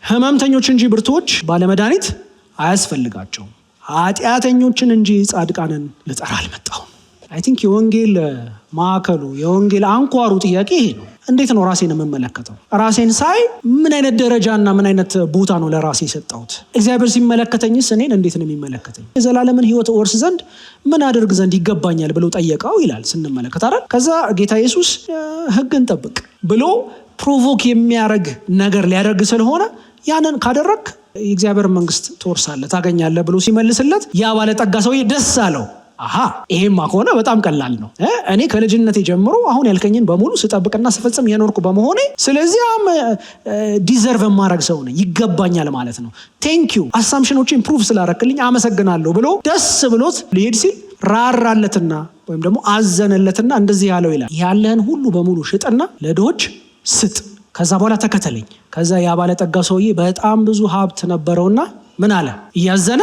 ሕመምተኞች እንጂ ብርቱዎች ባለመድኃኒት አያስፈልጋቸውም። ኃጢአተኞችን እንጂ ጻድቃንን ልጠራ አልመጣሁም። አይ ቲንክ የወንጌል ማዕከሉ የወንጌል አንኳሩ ጥያቄ ይሄ ነው። እንዴት ነው ራሴን የምመለከተው? ራሴን ሳይ ምን አይነት ደረጃና ምን አይነት ቦታ ነው ለራሴ የሰጠሁት? እግዚአብሔር ሲመለከተኝስ እኔን እንዴት ነው የሚመለከተኝ? የዘላለምን ሕይወት ወርስ ዘንድ ምን አድርግ ዘንድ ይገባኛል ብሎ ጠየቀው ይላል ስንመለከት አይደል? ከዛ ጌታ ኢየሱስ ሕግን ጠብቅ ብሎ ፕሮቮክ የሚያደርግ ነገር ሊያደርግ ስለሆነ ያንን ካደረግ የእግዚአብሔር መንግስት ትወርሳለህ ታገኛለህ ብሎ ሲመልስለት ያ ባለጠጋ ሰውዬ ደስ አለው። አሃ ይሄማ ከሆነ በጣም ቀላል ነው። እኔ ከልጅነቴ ጀምሮ አሁን ያልከኝን በሙሉ ስጠብቅና ስፈጽም የኖርኩ በመሆኔ ስለዚያም ዲዘርቭ የማድረግ ሰው ነኝ፣ ይገባኛል ማለት ነው። ቴንኪዩ አሳምፕሽኖችን ፕሩቭ ስላረክልኝ አመሰግናለሁ ብሎ ደስ ብሎት ሊሄድ ሲል ራራለትና ወይም ደግሞ አዘነለትና እንደዚህ ያለው ይላል፣ ያለህን ሁሉ በሙሉ ሽጥና ለድሆች ስጥ፣ ከዛ በኋላ ተከተለኝ። ከዛ ያ ባለጠጋ ሰውዬ በጣም ብዙ ሀብት ነበረውና ምን አለ? እያዘነ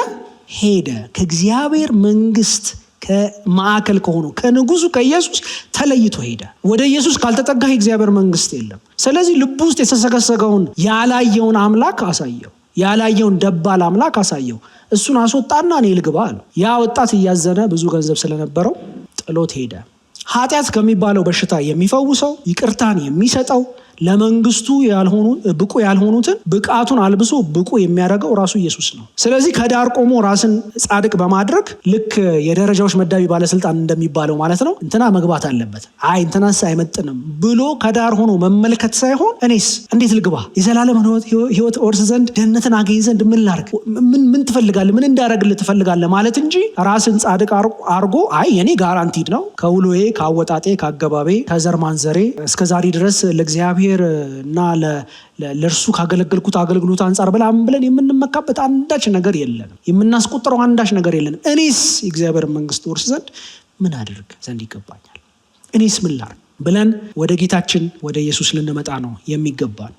ሄደ። ከእግዚአብሔር መንግስት ከማዕከል ከሆነው ከንጉሱ ከኢየሱስ ተለይቶ ሄደ። ወደ ኢየሱስ ካልተጠጋህ የእግዚአብሔር መንግስት የለም። ስለዚህ ልቡ ውስጥ የተሰገሰገውን ያላየውን አምላክ አሳየው፣ ያላየውን ደባል አምላክ አሳየው። እሱን አስወጣና እኔ ልግባ አለው። ያ ወጣት እያዘነ ብዙ ገንዘብ ስለነበረው ጥሎት ሄደ። ኃጢአት ከሚባለው በሽታ የሚፈውሰው ይቅርታን የሚሰጠው ለመንግስቱ ብቁ ያልሆኑትን ብቃቱን አልብሶ ብቁ የሚያደርገው ራሱ ኢየሱስ ነው። ስለዚህ ከዳር ቆሞ ራስን ጻድቅ በማድረግ ልክ የደረጃዎች መዳቢ ባለስልጣን እንደሚባለው ማለት ነው እንትና መግባት አለበት፣ አይ እንትናስ አይመጥንም ብሎ ከዳር ሆኖ መመልከት ሳይሆን እኔስ እንዴት ልግባ፣ የዘላለም ሕይወት ወርስ ዘንድ ደህንነትን አገኝ ዘንድ ምን ላድርግ፣ ምን ትፈልጋለህ፣ ምን እንዳደርግልህ ትፈልጋለህ ማለት እንጂ ራስን ጻድቅ አርጎ አይ የኔ ጋራንቲድ ነው ከውሎዬ ከአወጣጤ ከአገባቤ ከዘር ማንዘሬ እስከዛሬ ድረስ ለእግዚአብሔር እና ለእርሱ ካገለገልኩት አገልግሎት አንጻር ብለን የምንመካበት አንዳች ነገር የለንም። የምናስቆጥረው አንዳች ነገር የለንም። እኔስ የእግዚአብሔር መንግስት ወርስ ዘንድ ምን አድርግ ዘንድ ይገባኛል፣ እኔስ ምን ላድርግ ብለን ወደ ጌታችን ወደ ኢየሱስ ልንመጣ ነው የሚገባን።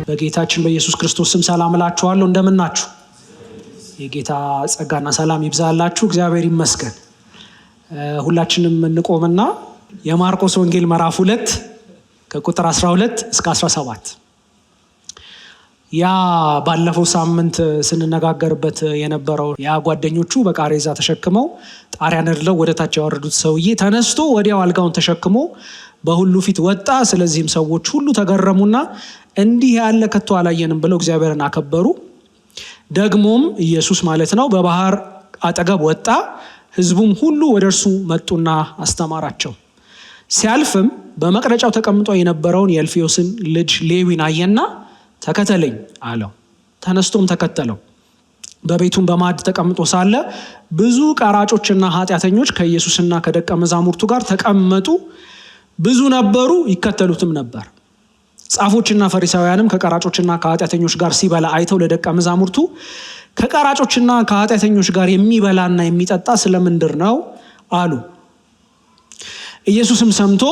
በጌታችን በኢየሱስ ክርስቶስ ስም ሰላም እላችኋለሁ። እንደምን ናችሁ? የጌታ ጸጋና ሰላም ይብዛላችሁ። እግዚአብሔር ይመስገን። ሁላችንም እንቆምና የማርቆስ ወንጌል ምዕራፍ 2 ከቁጥር 12 እስከ 17 ያ ባለፈው ሳምንት ስንነጋገርበት የነበረው ያ ጓደኞቹ በቃሬዛ ተሸክመው ጣሪያ ነድለው ወደ ታች ያወረዱት ሰውዬ ተነስቶ ወዲያው አልጋውን ተሸክሞ በሁሉ ፊት ወጣ። ስለዚህም ሰዎች ሁሉ ተገረሙና እንዲህ ያለ ከቶ አላየንም ብለው እግዚአብሔርን አከበሩ። ደግሞም ኢየሱስ ማለት ነው በባህር አጠገብ ወጣ። ሕዝቡም ሁሉ ወደ እርሱ መጡና አስተማራቸው። ሲያልፍም በመቅረጫው ተቀምጦ የነበረውን የእልፍዮስን ልጅ ሌዊን አየና ተከተለኝ አለው። ተነስቶም ተከተለው። በቤቱም በማዕድ ተቀምጦ ሳለ ብዙ ቀራጮችና ኃጢአተኞች ከኢየሱስና ከደቀ መዛሙርቱ ጋር ተቀመጡ። ብዙ ነበሩ፣ ይከተሉትም ነበር። ጻፎችና ፈሪሳውያንም ከቀራጮችና ከኃጢአተኞች ጋር ሲበላ አይተው ለደቀ መዛሙርቱ ከቀራጮችና ከኃጢአተኞች ጋር የሚበላና የሚጠጣ ስለምንድር ነው አሉ። ኢየሱስም ሰምቶ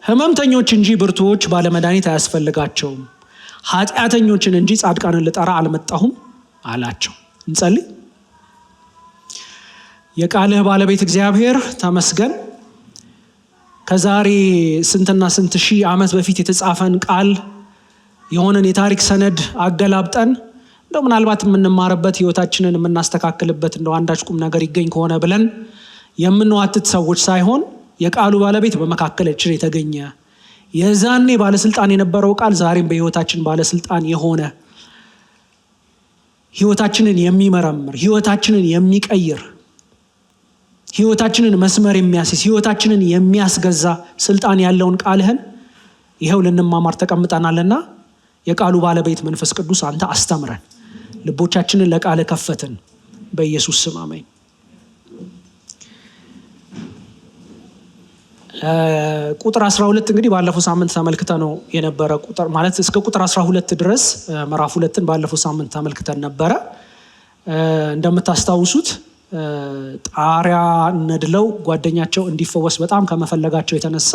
ሕመምተኞች እንጂ ብርቱዎች ባለመድኃኒት አያስፈልጋቸውም፣ ኃጢአተኞችን እንጂ ጻድቃንን ልጠራ አልመጣሁም አላቸው። እንጸልይ። የቃልህ ባለቤት እግዚአብሔር ተመስገን። ከዛሬ ስንትና ስንት ሺህ ዓመት በፊት የተጻፈን ቃል የሆነን የታሪክ ሰነድ አገላብጠን እንደው ምናልባት የምንማርበት ሕይወታችንን የምናስተካክልበት እንደው አንዳች ቁም ነገር ይገኝ ከሆነ ብለን የምንዋትት ሰዎች ሳይሆን የቃሉ ባለቤት በመካከላችን የተገኘ የዛኔ ባለስልጣን የነበረው ቃል ዛሬም በሕይወታችን ባለስልጣን የሆነ ሕይወታችንን የሚመረምር ሕይወታችንን የሚቀይር ሕይወታችንን መስመር የሚያስይዝ ሕይወታችንን የሚያስገዛ ስልጣን ያለውን ቃልህን ይኸው ልንማማር ተቀምጠናልና የቃሉ ባለቤት መንፈስ ቅዱስ አንተ አስተምረን። ልቦቻችንን ለቃል ከፈትን። በኢየሱስ ስም አሜን። ቁጥር 12 እንግዲህ ባለፈው ሳምንት ተመልክተ ነው የነበረ ቁጥር ማለት እስከ ቁጥር 12 ድረስ ምዕራፍ 2ን ባለፈው ሳምንት ተመልክተን ነበረ። እንደምታስታውሱት ጣሪያ ነድለው ጓደኛቸው እንዲፈወስ በጣም ከመፈለጋቸው የተነሳ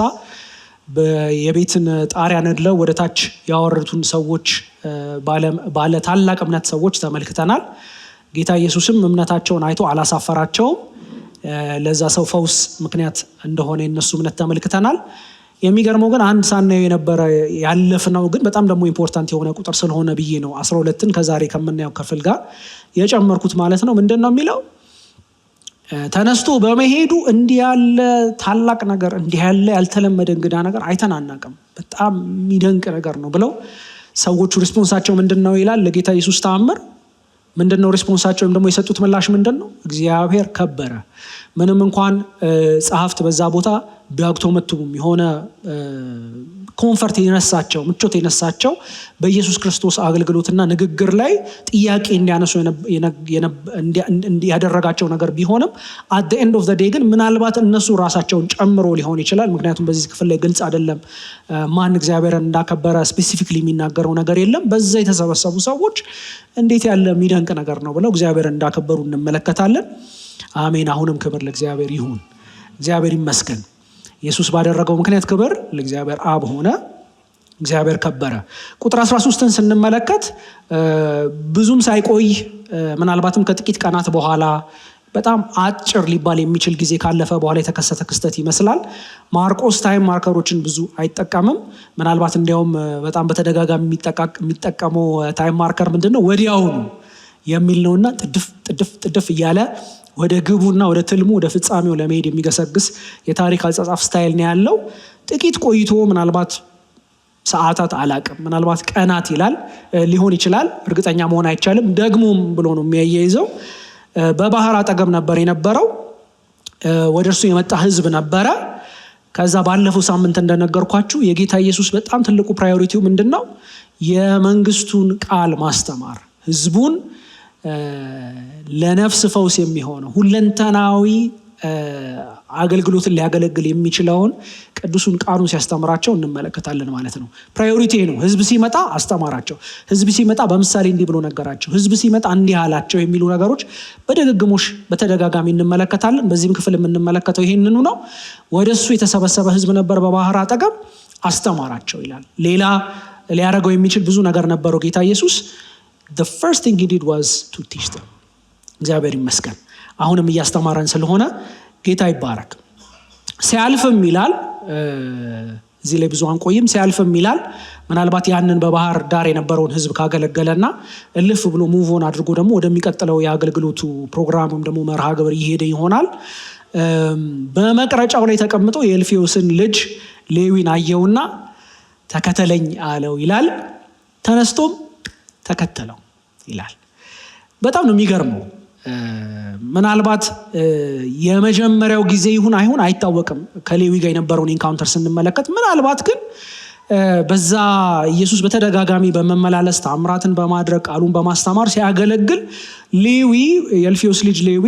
የቤትን ጣሪያ ነድለው ወደ ታች ያወረዱትን ሰዎች ባለ ታላቅ እምነት ሰዎች ተመልክተናል። ጌታ ኢየሱስም እምነታቸውን አይቶ አላሳፈራቸውም። ለዛ ሰው ፈውስ ምክንያት እንደሆነ የነሱ እምነት ተመልክተናል። የሚገርመው ግን አንድ ሳናየው የነበረ ያለፍነው ግን በጣም ደግሞ ኢምፖርታንት የሆነ ቁጥር ስለሆነ ብዬ ነው 12ን ከዛሬ ከምናየው ክፍል ጋር የጨመርኩት ማለት ነው። ምንድን ነው የሚለው? ተነስቶ በመሄዱ እንዲህ ያለ ታላቅ ነገር፣ እንዲህ ያለ ያልተለመደ እንግዳ ነገር አይተን አናውቅም፣ በጣም የሚደንቅ ነገር ነው ብለው ሰዎቹ ሪስፖንሳቸው ምንድን ነው ይላል? ለጌታ ኢየሱስ ተአምር ምንድን ነው ሪስፖንሳቸው ወይም ደግሞ የሰጡት ምላሽ ምንድን ነው? እግዚአብሔር ከበረ። ምንም እንኳን ጸሐፍት በዛ ቦታ ቢያግቶመቱም የሆነ ኮንፈርት የነሳቸው ምቾት የነሳቸው በኢየሱስ ክርስቶስ አገልግሎትና ንግግር ላይ ጥያቄ እንዲያነሱ ያደረጋቸው ነገር ቢሆንም at the end of the day ግን ምናልባት እነሱ ራሳቸውን ጨምሮ ሊሆን ይችላል። ምክንያቱም በዚህ ክፍል ላይ ግልጽ አይደለም ማን እግዚአብሔርን እንዳከበረ ስፔሲፊክሊ የሚናገረው ነገር የለም። በዛ የተሰበሰቡ ሰዎች እንዴት ያለ የሚደንቅ ነገር ነው ብለው እግዚአብሔርን እንዳከበሩ እንመለከታለን። አሜን። አሁንም ክብር ለእግዚአብሔር ይሁን። እግዚአብሔር ይመስገን። ኢየሱስ ባደረገው ምክንያት ክብር ለእግዚአብሔር አብ ሆነ፣ እግዚአብሔር ከበረ። ቁጥር 13ን ስንመለከት ብዙም ሳይቆይ ምናልባትም ከጥቂት ቀናት በኋላ በጣም አጭር ሊባል የሚችል ጊዜ ካለፈ በኋላ የተከሰተ ክስተት ይመስላል። ማርቆስ ታይም ማርከሮችን ብዙ አይጠቀምም። ምናልባት እንዲያውም በጣም በተደጋጋሚ የሚጠቀመው ታይም ማርከር ምንድነው? ወዲያውኑ የሚል ነውና ጥድፍ እያለ ወደ ግቡና ወደ ትልሙ ወደ ፍጻሜው ለመሄድ የሚገሰግስ የታሪክ አጻጻፍ ስታይል ነው ያለው። ጥቂት ቆይቶ ምናልባት ሰዓታት አላቅም፣ ምናልባት ቀናት ይላል ሊሆን ይችላል፣ እርግጠኛ መሆን አይቻልም። ደግሞም ብሎ ነው የሚያያይዘው። በባህር አጠገብ ነበር የነበረው። ወደ እርሱ የመጣ ህዝብ ነበረ። ከዛ ባለፈው ሳምንት እንደነገርኳችሁ የጌታ ኢየሱስ በጣም ትልቁ ፕራዮሪቲው ምንድን ነው? የመንግስቱን ቃል ማስተማር፣ ህዝቡን ለነፍስ ፈውስ የሚሆነው ሁለንተናዊ አገልግሎትን ሊያገለግል የሚችለውን ቅዱሱን ቃሉን ሲያስተምራቸው እንመለከታለን ማለት ነው። ፕራዮሪቲ ነው። ህዝብ ሲመጣ አስተማራቸው፣ ህዝብ ሲመጣ በምሳሌ እንዲህ ብሎ ነገራቸው፣ ህዝብ ሲመጣ እንዲህ አላቸው የሚሉ ነገሮች በድግግሞሽ በተደጋጋሚ እንመለከታለን። በዚህም ክፍል የምንመለከተው ይሄንኑ ነው። ወደሱ የተሰበሰበ ህዝብ ነበር፣ በባህር አጠገብ አስተማራቸው ይላል። ሌላ ሊያደርገው የሚችል ብዙ ነገር ነበረው ጌታ ኢየሱስ። the first thing he did was to teach them። እግዚአብሔር ይመስገን። አሁንም እያስተማረን ስለሆነ ጌታ ይባረክ። ሲያልፍም ይላል፣ እዚህ ላይ ብዙ አንቆይም። ሲያልፍም ይላል ምናልባት ያንን በባህር ዳር የነበረውን ህዝብ ካገለገለና እልፍ ብሎ ሙቭ ኦን አድርጎ ደግሞ ወደሚቀጥለው የአገልግሎቱ ፕሮግራምም ደግሞ መርሃ ግብር እየሄደ ይሆናል። በመቅረጫው ላይ ተቀምጦ የእልፌዎስን ልጅ ሌዊን አየውና ተከተለኝ አለው ይላል። ተነስቶም ተከተለው ይላል። በጣም ነው የሚገርመው። ምናልባት የመጀመሪያው ጊዜ ይሁን አይሁን አይታወቅም ከሌዊ ጋር የነበረውን ኢንካውንተር ስንመለከት። ምናልባት ግን በዛ ኢየሱስ በተደጋጋሚ በመመላለስ ታምራትን በማድረግ ቃሉን በማስተማር ሲያገለግል ሌዊ የእልፌዎስ ልጅ ሌዊ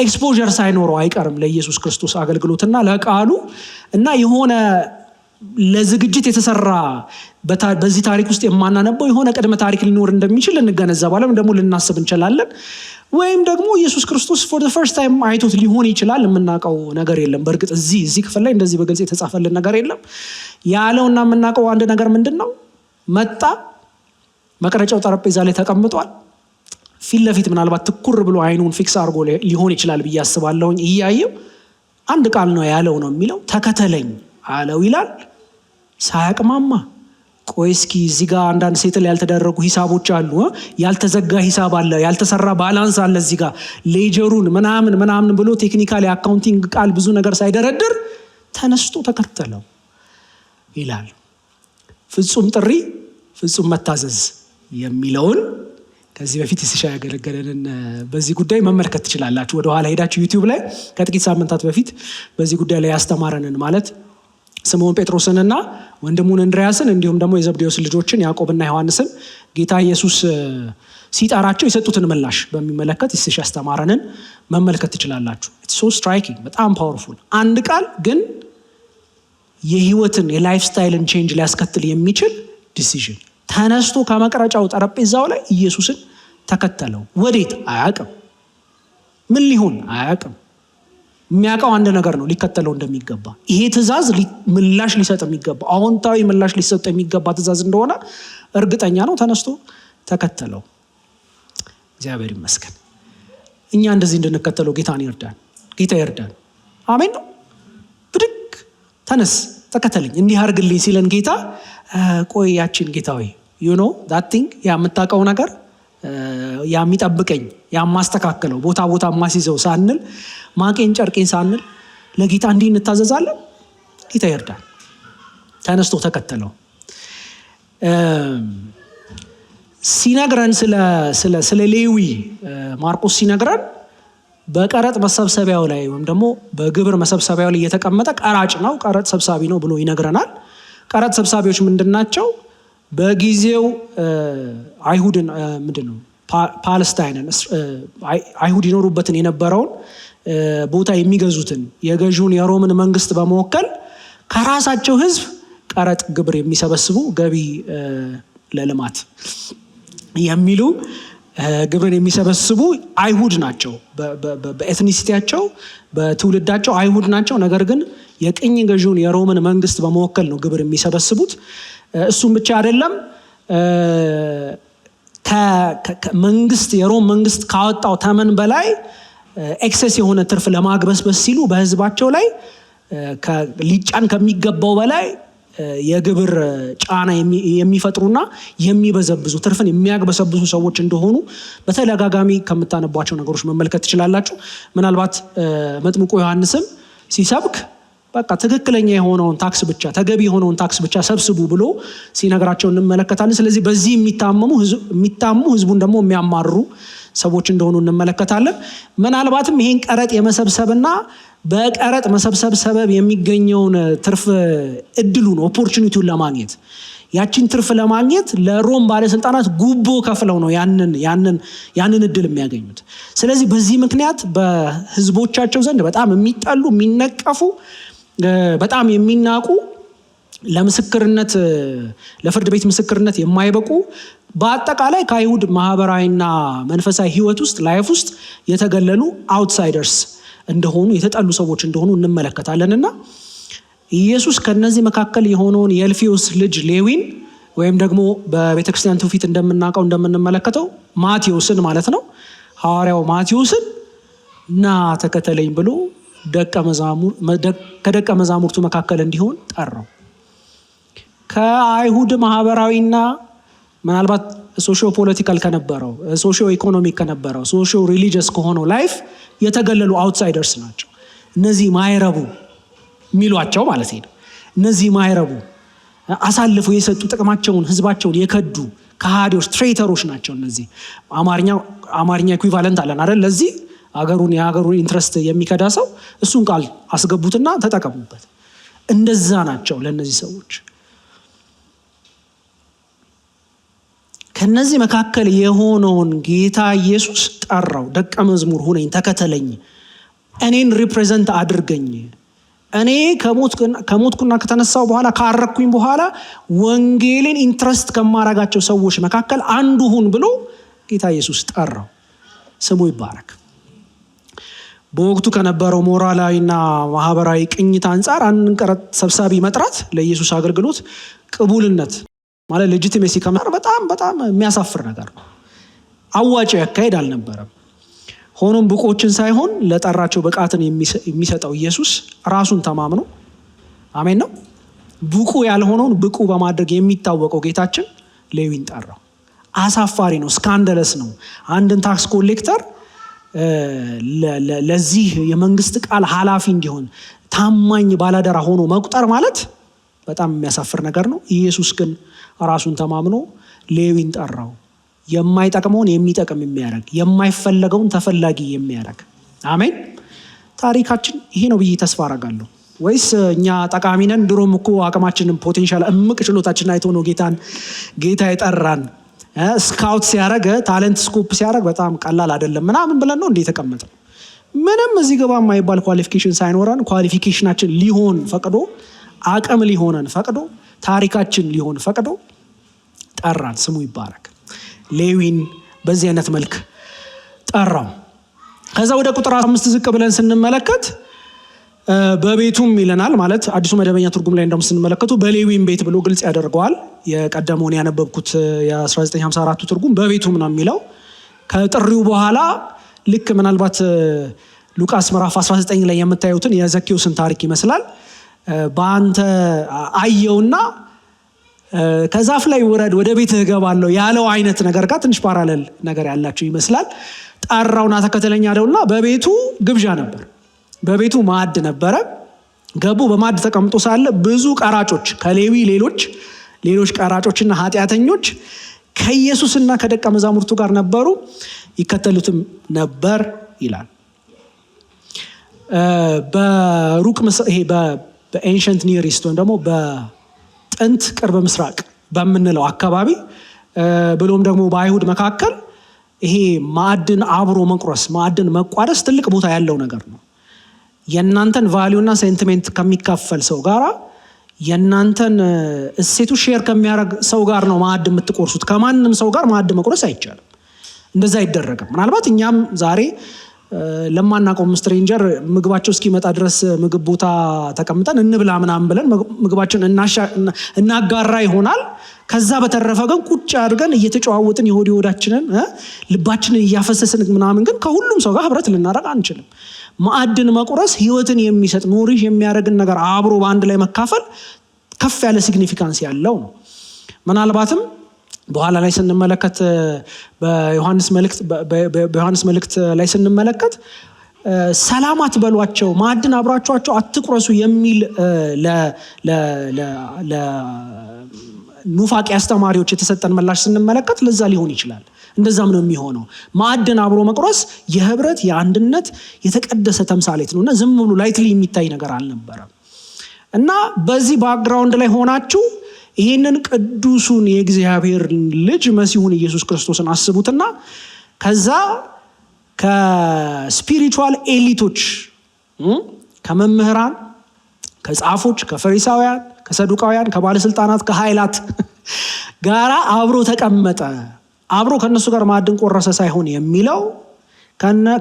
ኤክስፖዠር ሳይኖረው አይቀርም ለኢየሱስ ክርስቶስ አገልግሎትና ለቃሉ እና የሆነ ለዝግጅት የተሰራ በዚህ ታሪክ ውስጥ የማናነበው የሆነ ቅድመ ታሪክ ሊኖር እንደሚችል እንገነዘባለን፣ ደግሞ ልናስብ እንችላለን። ወይም ደግሞ ኢየሱስ ክርስቶስ for the first time አይቶት ሊሆን ይችላል። የምናውቀው ነገር የለም። በእርግጥ እዚህ ክፍል ላይ እንደዚህ በግልጽ የተጻፈልን ነገር የለም። ያለውና የምናውቀው አንድ ነገር ምንድን ነው? መጣ፣ መቅረጫው ጠረጴዛ ላይ ተቀምጧል። ፊት ለፊት ምናልባት ትኩር ብሎ አይኑን ፊክስ አድርጎ ሊሆን ይችላል ብዬ አስባለሁኝ። እያየው አንድ ቃል ነው ያለው ነው የሚለው ተከተለኝ አለው ይላል። ሳያቅማማ ቆይ እስኪ እዚህ ጋር አንዳንድ ሴትል ያልተደረጉ ሂሳቦች አሉ፣ ያልተዘጋ ሂሳብ አለ፣ ያልተሰራ ባላንስ አለ እዚህ ጋር ሌጀሩን ምናምን ብሎ ቴክኒካል የአካውንቲንግ ቃል ብዙ ነገር ሳይደረድር ተነስቶ ተከተለው ይላል። ፍጹም ጥሪ ፍጹም መታዘዝ የሚለውን ከዚህ በፊት ሲሻ ያገለገለንን በዚህ ጉዳይ መመልከት ትችላላችሁ። ወደኋላ ሄዳችሁ ዩቲዩብ ላይ ከጥቂት ሳምንታት በፊት በዚህ ጉዳይ ላይ ያስተማረንን ማለት ስምዖን ጴጥሮስንና ወንድሙን እንድርያስን እንዲሁም ደግሞ የዘብዴዎስ ልጆችን ያዕቆብና ዮሐንስን ጌታ ኢየሱስ ሲጠራቸው የሰጡትን ምላሽ በሚመለከት ይስሽ ያስተማረንን መመልከት ትችላላችሁ። ኢትስ ሶ ስትራይኪንግ፣ በጣም ፓወርፉል። አንድ ቃል ግን የህይወትን የላይፍ ስታይልን ቼንጅ ሊያስከትል የሚችል ዲሲዥን። ተነስቶ ከመቅረጫው ጠረጴዛው ላይ ኢየሱስን ተከተለው። ወዴት አያውቅም፣ ምን ሊሆን አያውቅም። የሚያውቀው አንድ ነገር ነው፣ ሊከተለው እንደሚገባ። ይሄ ትእዛዝ ምላሽ ሊሰጥ የሚገባ አዎንታዊ ምላሽ ሊሰጥ የሚገባ ትእዛዝ እንደሆነ እርግጠኛ ነው። ተነስቶ ተከተለው። እግዚአብሔር ይመስገን። እኛ እንደዚህ እንድንከተለው ጌታን ይርዳን። ጌታ ይርዳን። አሜን ነው። ብድግ ተነስ ተከተለኝ እንዲህ አድርግልኝ ሲለን ጌታ ቆይ ያችን ጌታዊ that thing የምታውቀው ነገር የሚጠብቀኝ የማስተካከለው ቦታ ማስይዘው ሳንል ማቄን ጨርቄን ሳንል ለጌታ እንዲህ እንታዘዛለን። ጌታ ይርዳን። ተነስቶ ተከተለው። ሲነግረን ስለ ሌዊ ማርቆስ ሲነግረን በቀረጥ መሰብሰቢያው ላይ ወይም ደግሞ በግብር መሰብሰቢያው ላይ የተቀመጠ ቀራጭ ነው፣ ቀረጥ ሰብሳቢ ነው ብሎ ይነግረናል። ቀረጥ ሰብሳቢዎች ምንድናቸው? በጊዜው አይሁድን ምንድነው ፓለስታይንን አይሁድ ይኖሩበትን የነበረውን ቦታ የሚገዙትን የገዢውን የሮምን መንግስት በመወከል ከራሳቸው ህዝብ ቀረጥ ግብር የሚሰበስቡ ገቢ ለልማት የሚሉ ግብርን የሚሰበስቡ አይሁድ ናቸው። በኤትኒሲቲያቸው በትውልዳቸው አይሁድ ናቸው። ነገር ግን የቅኝ ገዢውን የሮምን መንግስት በመወከል ነው ግብር የሚሰበስቡት። እሱም ብቻ አይደለም፣ ከመንግስት የሮም መንግስት ካወጣው ተመን በላይ ኤክሰስ የሆነ ትርፍ ለማግበስበስ ሲሉ በህዝባቸው ላይ ሊጫን ከሚገባው በላይ የግብር ጫና የሚፈጥሩና የሚበዘብዙ ትርፍን የሚያግበሰብሱ ሰዎች እንደሆኑ በተደጋጋሚ ከምታነቧቸው ነገሮች መመልከት ትችላላችሁ። ምናልባት መጥምቁ ዮሐንስም ሲሰብክ በቃ ትክክለኛ የሆነውን ታክስ ብቻ ተገቢ የሆነውን ታክስ ብቻ ሰብስቡ ብሎ ሲነግራቸው እንመለከታለን። ስለዚህ በዚህ የሚታሙ ህዝቡን ደግሞ የሚያማርሩ ሰዎች እንደሆኑ እንመለከታለን። ምናልባትም ይሄን ቀረጥ የመሰብሰብና በቀረጥ መሰብሰብ ሰበብ የሚገኘውን ትርፍ እድሉን ኦፖርቹኒቲውን ለማግኘት ያችን ትርፍ ለማግኘት ለሮም ባለስልጣናት ጉቦ ከፍለው ነው ያንን እድል የሚያገኙት። ስለዚህ በዚህ ምክንያት በህዝቦቻቸው ዘንድ በጣም የሚጠሉ የሚነቀፉ በጣም የሚናቁ ለምስክርነት ለፍርድ ቤት ምስክርነት የማይበቁ በአጠቃላይ ከአይሁድ ማህበራዊና መንፈሳዊ ህይወት ውስጥ ላይፍ ውስጥ የተገለሉ አውትሳይደርስ እንደሆኑ የተጠሉ ሰዎች እንደሆኑ እንመለከታለንና ኢየሱስ ከነዚህ መካከል የሆነውን የእልፌዎስ ልጅ ሌዊን ወይም ደግሞ በቤተክርስቲያን ትውፊት እንደምናውቀው እንደምንመለከተው ማቴዎስን ማለት ነው ሐዋርያው ማቴዎስን ና ተከተለኝ ብሎ ከደቀ መዛሙርቱ መካከል እንዲሆን ጠራው። ከአይሁድ ማህበራዊና ምናልባት ሶሺዮ ፖለቲካል ከነበረው ሶሺዮ ኢኮኖሚክ ከነበረው ሶሺዮ ሪሊጂየስ ከሆነው ላይፍ የተገለሉ አውትሳይደርስ ናቸው። እነዚህ ማይረቡ የሚሏቸው ማለት ነው። እነዚህ ማይረቡ አሳልፈው የሰጡ ጥቅማቸውን ህዝባቸውን የከዱ ከሃዲዎች ትሬተሮች ናቸው። እነዚህ አማርኛ ኢኩዊቫለንት አለን አይደል? ለዚህ የሀገሩን ኢንትረስት የሚከዳ ሰው እሱን ቃል አስገቡትና ተጠቀሙበት። እንደዛ ናቸው ለእነዚህ ሰዎች። ከነዚህ መካከል የሆነውን ጌታ ኢየሱስ ጠራው። ደቀ መዝሙር ሁነኝ፣ ተከተለኝ፣ እኔን ሪፕሬዘንት አድርገኝ፣ እኔ ከሞትኩና ከተነሳው በኋላ ካረኩኝ በኋላ ወንጌልን ኢንትረስት ከማረጋቸው ሰዎች መካከል አንዱ ሁን ብሎ ጌታ ኢየሱስ ጠራው። ስሙ ይባረክ። በወቅቱ ከነበረው ሞራላዊና ማህበራዊ ቅኝት አንጻር አንድን ቀረጥ ሰብሳቢ መጥራት ለኢየሱስ አገልግሎት ቅቡልነት ማለት ሌጂቲሜሲ ከመጣር በጣም የሚያሳፍር ነገር ነው። አዋጭ ያካሄድ አልነበረም። ሆኖም ብቆችን ሳይሆን ለጠራቸው ብቃትን የሚሰጠው ኢየሱስ ራሱን ተማምኖ አሜን ነው ብቁ ያልሆነውን ብቁ በማድረግ የሚታወቀው ጌታችን ሌዊን ጠራው። አሳፋሪ ነው፣ ስካንደለስ ነው። አንድን ታክስ ኮሌክተር ለዚህ የመንግስት ቃል ኃላፊ እንዲሆን ታማኝ ባላደራ ሆኖ መቁጠር ማለት በጣም የሚያሳፍር ነገር ነው። ኢየሱስ ግን ራሱን ተማምኖ ሌዊን ጠራው። የማይጠቅመውን የሚጠቅም የሚያደርግ፣ የማይፈለገውን ተፈላጊ የሚያደርግ። አሜን። ታሪካችን ይሄ ነው ብዬ ተስፋ አደርጋለሁ። ወይስ እኛ ጠቃሚ ነን? ድሮም እኮ አቅማችንን ፖቴንሻል እምቅ ችሎታችን አይቶ ነው ጌታ የጠራን። ስካውት ሲያደርግ ታለንት ስኮፕ ሲያደርግ በጣም ቀላል አይደለም ምናምን ብለን ነው እንደ የተቀመጥነው። ምንም እዚህ ገባ የማይባል ኳሊፊኬሽን ሳይኖረን ኳሊፊኬሽናችን ሊሆን ፈቅዶ አቅም ሊሆነን ፈቅዶ ታሪካችን ሊሆን ፈቅዶ ጠራን። ስሙ ይባረክ። ሌዊን በዚህ አይነት መልክ ጠራው። ከዛ ወደ ቁጥር 5 ዝቅ ብለን ስንመለከት በቤቱም ይለናል። ማለት አዲሱ መደበኛ ትርጉም ላይ እንደም ስንመለከቱ በሌዊም ቤት ብሎ ግልጽ ያደርገዋል። የቀደመውን ያነበብኩት የ1954 ትርጉም በቤቱም ነው የሚለው። ከጥሪው በኋላ ልክ ምናልባት ሉቃስ ምዕራፍ 19 ላይ የምታዩትን የዘኬዎስን ታሪክ ይመስላል። በአንተ አየውና ከዛፍ ላይ ውረድ ወደ ቤትህ እገባለሁ ያለው አይነት ነገር ጋር ትንሽ ፓራሌል ነገር ያላቸው ይመስላል። ጠራውና ተከተለኝ አለውና በቤቱ ግብዣ ነበር፣ በቤቱ ማዕድ ነበረ። ገቡ። በማዕድ ተቀምጦ ሳለ ብዙ ቀራጮች ከሌዊ ሌሎች ቀራጮችና ኃጢአተኞች ከኢየሱስና ከደቀ መዛሙርቱ ጋር ነበሩ፣ ይከተሉትም ነበር ይላል። በሩቅ ይሄ በኤንሸንት ኒር ኢስት ወይም ደግሞ በጥንት ቅርብ ምስራቅ በምንለው አካባቢ ብሎም ደግሞ በአይሁድ መካከል ይሄ ማዕድን አብሮ መቁረስ፣ ማዕድን መቋደስ ትልቅ ቦታ ያለው ነገር ነው። የእናንተን ቫሊዩና ሴንቲሜንት ከሚካፈል ሰው ጋራ የእናንተን እሴቱ ሼር ከሚያደርግ ሰው ጋር ነው ማዕድ የምትቆርሱት። ከማንም ሰው ጋር ማዕድ መቁረስ አይቻልም። እንደዛ አይደረግም። ምናልባት እኛም ዛሬ ለማናውቀው ስትሬንጀር ምግባቸው እስኪመጣ ድረስ ምግብ ቦታ ተቀምጠን እንብላ ምናምን ብለን ምግባችን እናጋራ ይሆናል። ከዛ በተረፈ ግን ቁጭ አድርገን እየተጨዋወጥን የሆዳችንን ልባችንን እያፈሰስን ምናምን ግን ከሁሉም ሰው ጋር ህብረት ልናደርግ አንችልም። ማዕድን መቁረስ ህይወትን የሚሰጥ ኖሪሽ የሚያደርግን ነገር አብሮ በአንድ ላይ መካፈል ከፍ ያለ ሲግኒፊካንስ ያለው ነው። ምናልባትም በኋላ ላይ ስንመለከት በዮሐንስ መልእክት ላይ ስንመለከት ሰላም አትበሏቸው፣ ማዕድን አብራችኋቸው አትቁረሱ የሚል ኑፋቄ አስተማሪዎች የተሰጠን ምላሽ ስንመለከት ለዛ ሊሆን ይችላል። እንደዛም ነው የሚሆነው። ማዕድን አብሮ መቁረስ የህብረት የአንድነት የተቀደሰ ተምሳሌት ነው እና ዝም ብሎ ላይትሊ የሚታይ ነገር አልነበረም። እና በዚህ ባክግራውንድ ላይ ሆናችሁ ይህንን ቅዱሱን የእግዚአብሔር ልጅ መሲሁን ኢየሱስ ክርስቶስን አስቡትና ከዛ ከስፒሪቹዋል ኤሊቶች ከመምህራን፣ ከጻፎች፣ ከፈሪሳውያን፣ ከሰዱቃውያን፣ ከባለስልጣናት፣ ከኃይላት ጋራ አብሮ ተቀመጠ። አብሮ ከነሱ ጋር ማዕድን ቆረሰ ሳይሆን የሚለው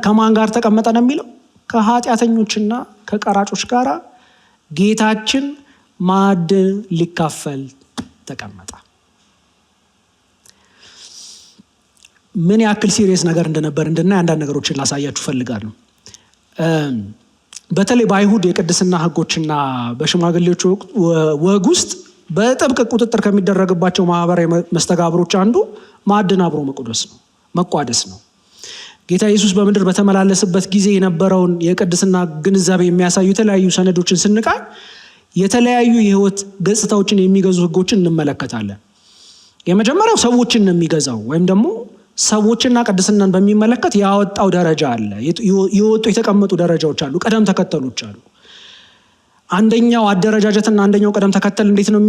ከማን ጋር ተቀመጠ ነው የሚለው? ከኃጢአተኞችና ከቀራጮች ጋር ጌታችን ማዕድን ሊካፈል ተቀመጠ። ምን ያክል ሲሪየስ ነገር እንደነበር እንድናይ አንዳንድ ነገሮችን ላሳያችሁ ፈልጋለሁ። በተለይ በአይሁድ የቅድስና ሕጎችና በሽማግሌዎች ወግ ውስጥ በጥብቅ ቁጥጥር ከሚደረግባቸው ማህበራዊ መስተጋብሮች አንዱ ማዕድን አብሮ መቋደስ ነው። ጌታ ኢየሱስ በምድር በተመላለሰበት ጊዜ የነበረውን የቅድስና ግንዛቤ የሚያሳዩ የተለያዩ ሰነዶችን ስንቃኝ የተለያዩ የህይወት ገጽታዎችን የሚገዙ ሕጎችን እንመለከታለን። የመጀመሪያው ሰዎችን ነው የሚገዛው፣ ወይም ደግሞ ሰዎችና ቅድስናን በሚመለከት ያወጣው ደረጃ አለ። የወጡ የተቀመጡ ደረጃዎች አሉ፣ ቅደም ተከተሎች አሉ። አንደኛው አደረጃጀትና አንደኛው ቅደም ተከተል እንዴት ነው?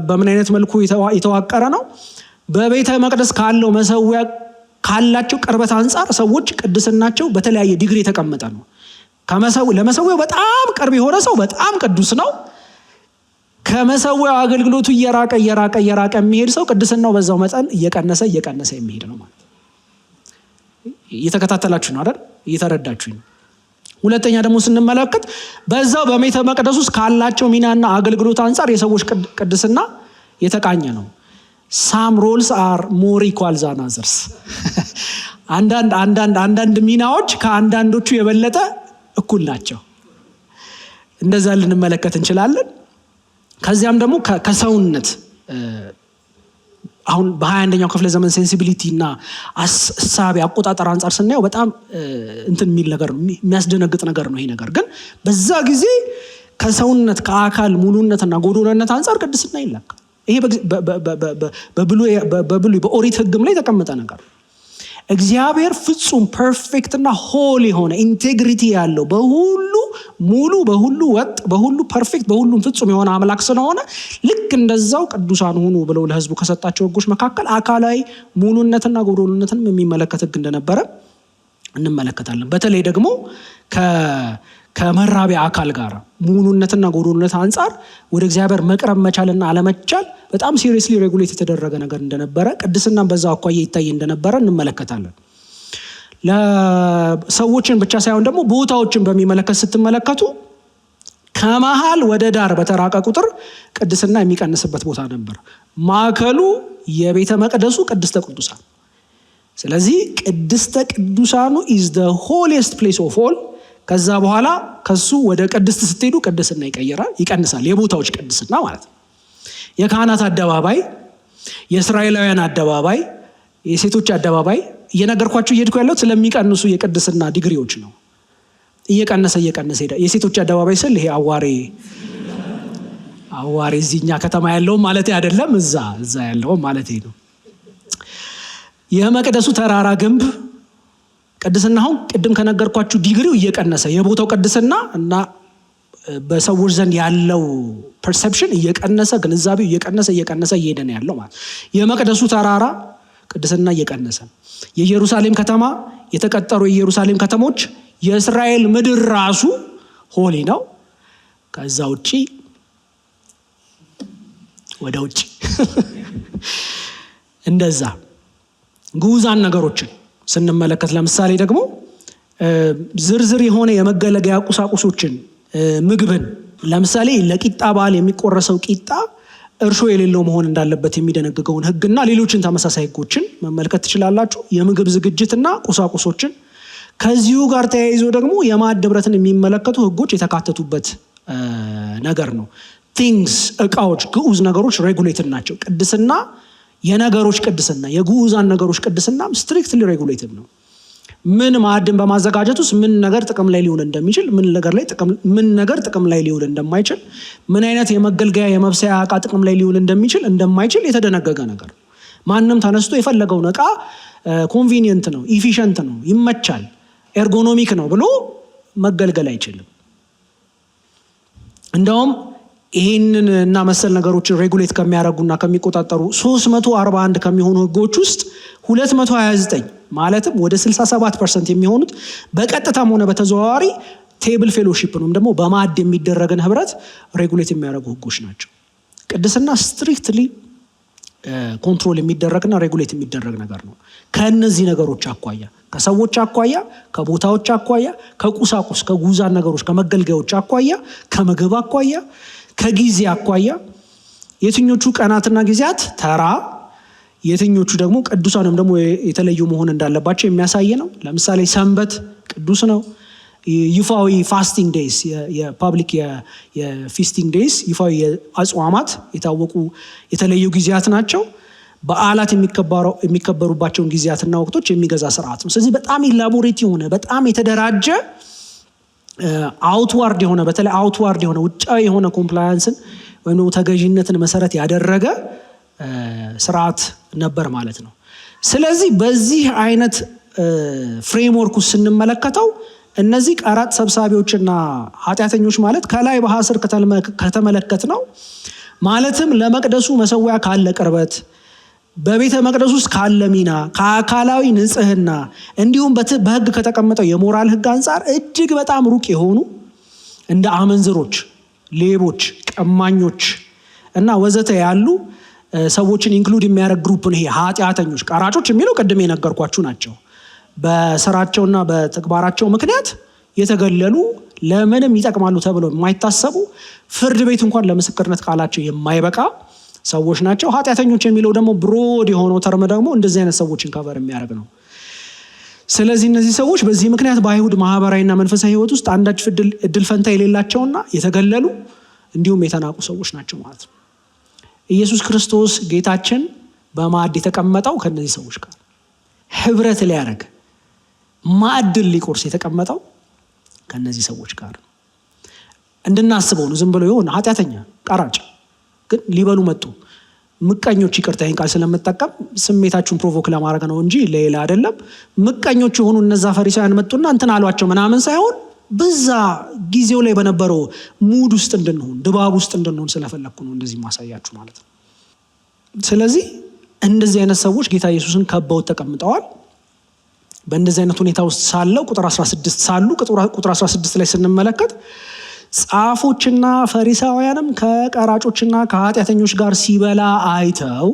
በምን አይነት መልኩ የተዋቀረ ነው? በቤተ መቅደስ ካለው መሰዊያ ካላቸው ቅርበት አንጻር ሰዎች ቅድስናቸው በተለያየ ዲግሪ የተቀመጠ ነው። ለመሰዊያው በጣም ቅርብ የሆነ ሰው በጣም ቅዱስ ነው። ከመሰዊያው አገልግሎቱ እየራቀ የሚሄድ ሰው ቅድስናው በዛው መጠን እየቀነሰ የሚሄድ ነው ማለት። እየተከታተላችሁ ነው አይደል? እየተረዳችሁ ነው። ሁለተኛ ደግሞ ስንመለከት በዛው በቤተ መቅደስ ውስጥ ካላቸው ሚናና አገልግሎት አንጻር የሰዎች ቅድስና የተቃኘ ነው። ሳም ሮልስ አር ሞር ኢኳል ዛን አዘርስ። አንዳንድ ሚናዎች ከአንዳንዶቹ የበለጠ እኩል ናቸው። እንደዛ ልንመለከት እንችላለን። ከዚያም ደግሞ ከሰውነት አሁን በ21ኛው ክፍለ ዘመን ሴንሲቢሊቲ እና አሳቢ አቆጣጠር አንጻር ስናየው በጣም እንትን የሚል ነገር ነው፣ የሚያስደነግጥ ነገር ነው። ይሄ ነገር ግን በዛ ጊዜ ከሰውነት ከአካል ሙሉነትና ጎዶሎነት አንጻር ቅድስና ይለካል። ይሄ በብሉይ በኦሪት ሕግም ላይ የተቀመጠ ነገር። እግዚአብሔር ፍጹም ፐርፌክት እና ሆል የሆነ ኢንቴግሪቲ ያለው በሁሉ ሙሉ፣ በሁሉ ወጥ፣ በሁሉ ፐርፌክት፣ በሁሉም ፍጹም የሆነ አምላክ ስለሆነ ልክ እንደዛው ቅዱሳን ሁኑ ብለው ለሕዝቡ ከሰጣቸው ሕጎች መካከል አካላዊ ሙሉነትና ጎዶሎነትንም የሚመለከት ሕግ እንደነበረ እንመለከታለን። በተለይ ደግሞ ከመራቢያ አካል ጋር ሙሉነትና ጎዶሎነት አንጻር ወደ እግዚአብሔር መቅረብ መቻልና አለመቻል በጣም ሲሪየስሊ ሬጉሌት የተደረገ ነገር እንደነበረ፣ ቅድስናን በዛው አኳያ ይታይ እንደነበረ እንመለከታለን። ለሰዎችን ብቻ ሳይሆን ደግሞ ቦታዎችን በሚመለከት ስትመለከቱ ከመሃል ወደ ዳር በተራቀ ቁጥር ቅድስና የሚቀንስበት ቦታ ነበር። ማዕከሉ የቤተ መቅደሱ ቅድስተ ቅዱሳን ስለዚህ ቅድስተ ቅዱሳኑ is the holiest place of all። ከዛ በኋላ ከሱ ወደ ቅድስት ስትሄዱ ቅድስና ይቀንሳል። የቦታዎች ቅድስና ማለት ነው። የካህናት አደባባይ፣ የእስራኤላውያን አደባባይ፣ የሴቶች አደባባይ እየነገርኳችሁ እየሄድኩ ያለሁት ስለሚቀንሱ የቅድስና ዲግሪዎች ነው። እየቀነሰ ሄዳ የሴቶች አደባባይ ስል ይሄ አዋሬ እዚህኛ ከተማ ያለው ማለት አይደለም፣ እዛ ያለው ማለት ነው። የመቅደሱ ተራራ ግንብ ቅድስና አሁን ቅድም ከነገርኳችሁ ዲግሪው እየቀነሰ የቦታው ቅድስና እና በሰዎች ዘንድ ያለው ፐርሰፕሽን እየቀነሰ ግንዛቤው እየቀነሰ እየሄደ ነው ያለው ማለት። የመቅደሱ ተራራ ቅድስና እየቀነሰ፣ የኢየሩሳሌም ከተማ የተቀጠሩ የኢየሩሳሌም ከተሞች የእስራኤል ምድር ራሱ ሆሊ ነው። ከዛ ውጪ ወደ ውጪ እንደዛ ግዑዛን ነገሮችን ስንመለከት ለምሳሌ ደግሞ ዝርዝር የሆነ የመገለገያ ቁሳቁሶችን ምግብን ለምሳሌ ለቂጣ በዓል የሚቆረሰው ቂጣ እርሾ የሌለው መሆን እንዳለበት የሚደነግገውን ሕግና ሌሎችን ተመሳሳይ ሕጎችን መመልከት ትችላላችሁ። የምግብ ዝግጅትና ቁሳቁሶችን ከዚሁ ጋር ተያይዞ ደግሞ የማዕድ ኅብረትን የሚመለከቱ ሕጎች የተካተቱበት ነገር ነው። ቲንግስ እቃዎች፣ ግዑዝ ነገሮች ሬጉሌትድ ናቸው። ቅድስና የነገሮች ቅድስና የግዑዛን ነገሮች ቅድስና ስትሪክትሊ ሬጉሌትድ ነው። ምን ማዕድን በማዘጋጀት ውስጥ ምን ነገር ጥቅም ላይ ሊውል እንደሚችል፣ ምን ነገር ጥቅም ላይ ሊውል እንደማይችል፣ ምን አይነት የመገልገያ የመብሰያ እቃ ጥቅም ላይ ሊውል እንደማይችል የተደነገገ ነገር። ማንም ተነስቶ የፈለገውን እቃ ኮንቪኒየንት ነው፣ ኢፊሽንት ነው፣ ይመቻል፣ ኤርጎኖሚክ ነው ብሎ መገልገል አይችልም። እንደውም ይህንን እና መሰል ነገሮችን ሬጉሌት ከሚያደርጉና ከሚቆጣጠሩ 341 ከሚሆኑ ህጎች ውስጥ 229 ማለትም ወደ 67% የሚሆኑት በቀጥታም ሆነ በተዘዋዋሪ ቴብል ፌሎሺፕ ወይም ደግሞ በማዕድ የሚደረግን ህብረት ሬጉሌት የሚያደርጉ ህጎች ናቸው። ቅድስና ስትሪክትሊ ኮንትሮል የሚደረግና ሬጉሌት የሚደረግ ነገር ነው። ከእነዚህ ነገሮች አኳያ፣ ከሰዎች አኳያ፣ ከቦታዎች አኳያ፣ ከቁሳቁስ ከግዑዛን ነገሮች ከመገልገያዎች አኳያ፣ ከምግብ አኳያ፣ ከጊዜ አኳያ የትኞቹ ቀናትና ጊዜያት ተራ፣ የትኞቹ ደግሞ ቅዱሳን ወይም ደግሞ የተለዩ መሆን እንዳለባቸው የሚያሳይ ነው። ለምሳሌ ሰንበት ቅዱስ ነው። ይፋዊ ፋስቲንግ ዴይስ፣ የፓብሊክ የፊስቲንግ ዴይስ፣ ይፋዊ አጽዋማት የታወቁ የተለዩ ጊዜያት ናቸው። በዓላት የሚከበሩባቸውን ጊዜያትና ወቅቶች የሚገዛ ስርዓት ነው። ስለዚህ በጣም ኢላቦሬት የሆነ በጣም የተደራጀ አውትዋርድ የሆነ በተለይ አውትዋርድ የሆነ ውጫዊ የሆነ ኮምፕላያንስን ወይም ተገዥነትን መሰረት ያደረገ ስርዓት ነበር ማለት ነው። ስለዚህ በዚህ አይነት ፍሬምወርክ ውስጥ ስንመለከተው እነዚህ ቀራጥ ሰብሳቢዎችና ኃጢአተኞች ማለት ከላይ በሐስር ከተመለከት ነው ማለትም ለመቅደሱ መሰዊያ ካለ ቅርበት፣ በቤተ መቅደስ ውስጥ ካለ ሚና፣ ከአካላዊ ንጽህና እንዲሁም በሕግ ከተቀመጠው የሞራል ሕግ አንጻር እጅግ በጣም ሩቅ የሆኑ እንደ አመንዝሮች፣ ሌቦች፣ ቀማኞች እና ወዘተ ያሉ ሰዎችን ኢንክሉድ የሚያደርግ ግሩፕ ነው። ይሄ ኃጢአተኞች፣ ቀራጮች የሚለው ቅድም የነገርኳችሁ ናቸው። በስራቸውና በተግባራቸው ምክንያት የተገለሉ ለምንም ይጠቅማሉ ተብለው የማይታሰቡ ፍርድ ቤት እንኳን ለምስክርነት ቃላቸው የማይበቃ ሰዎች ናቸው። ኃጢአተኞች የሚለው ደግሞ ብሮድ የሆነው ተርም ደግሞ እንደዚህ አይነት ሰዎችን ከቨር የሚያደርግ ነው። ስለዚህ እነዚህ ሰዎች በዚህ ምክንያት በአይሁድ ማህበራዊና መንፈሳዊ ህይወት ውስጥ አንዳች እድል ፈንታ የሌላቸውና የተገለሉ እንዲሁም የተናቁ ሰዎች ናቸው ማለት ነው። ኢየሱስ ክርስቶስ ጌታችን በማዕድ የተቀመጠው ከነዚህ ሰዎች ጋር ህብረት ሊያደርግ ማዕድን ሊቆርስ የተቀመጠው ከነዚህ ሰዎች ጋር ነው። እንድናስበው ነው። ዝም ብሎ የሆነ ኃጢአተኛ ቀራጭ ግን ሊበሉ መጡ። ምቀኞች፣ ይቅርታ ይህን ቃል ስለምጠቀም ስሜታችሁን ፕሮቮክ ለማድረግ ነው እንጂ ሌላ አይደለም። ምቀኞች የሆኑ እነዛ ፈሪሳውያን መጡና እንትን አሏቸው ምናምን ሳይሆን በዛ ጊዜው ላይ በነበረው ሙድ ውስጥ እንድንሆን ድባብ ውስጥ እንድንሆን ስለፈለግኩ ነው እንደዚህ ማሳያችሁ ማለት ነው። ስለዚህ እንደዚህ አይነት ሰዎች ጌታ ኢየሱስን ከበው ተቀምጠዋል። በእንደዚህ አይነት ሁኔታ ውስጥ ሳለው ቁጥር 16 ላይ ስንመለከት ጻፎችና ፈሪሳውያንም ከቀራጮችና ከኃጢአተኞች ጋር ሲበላ አይተው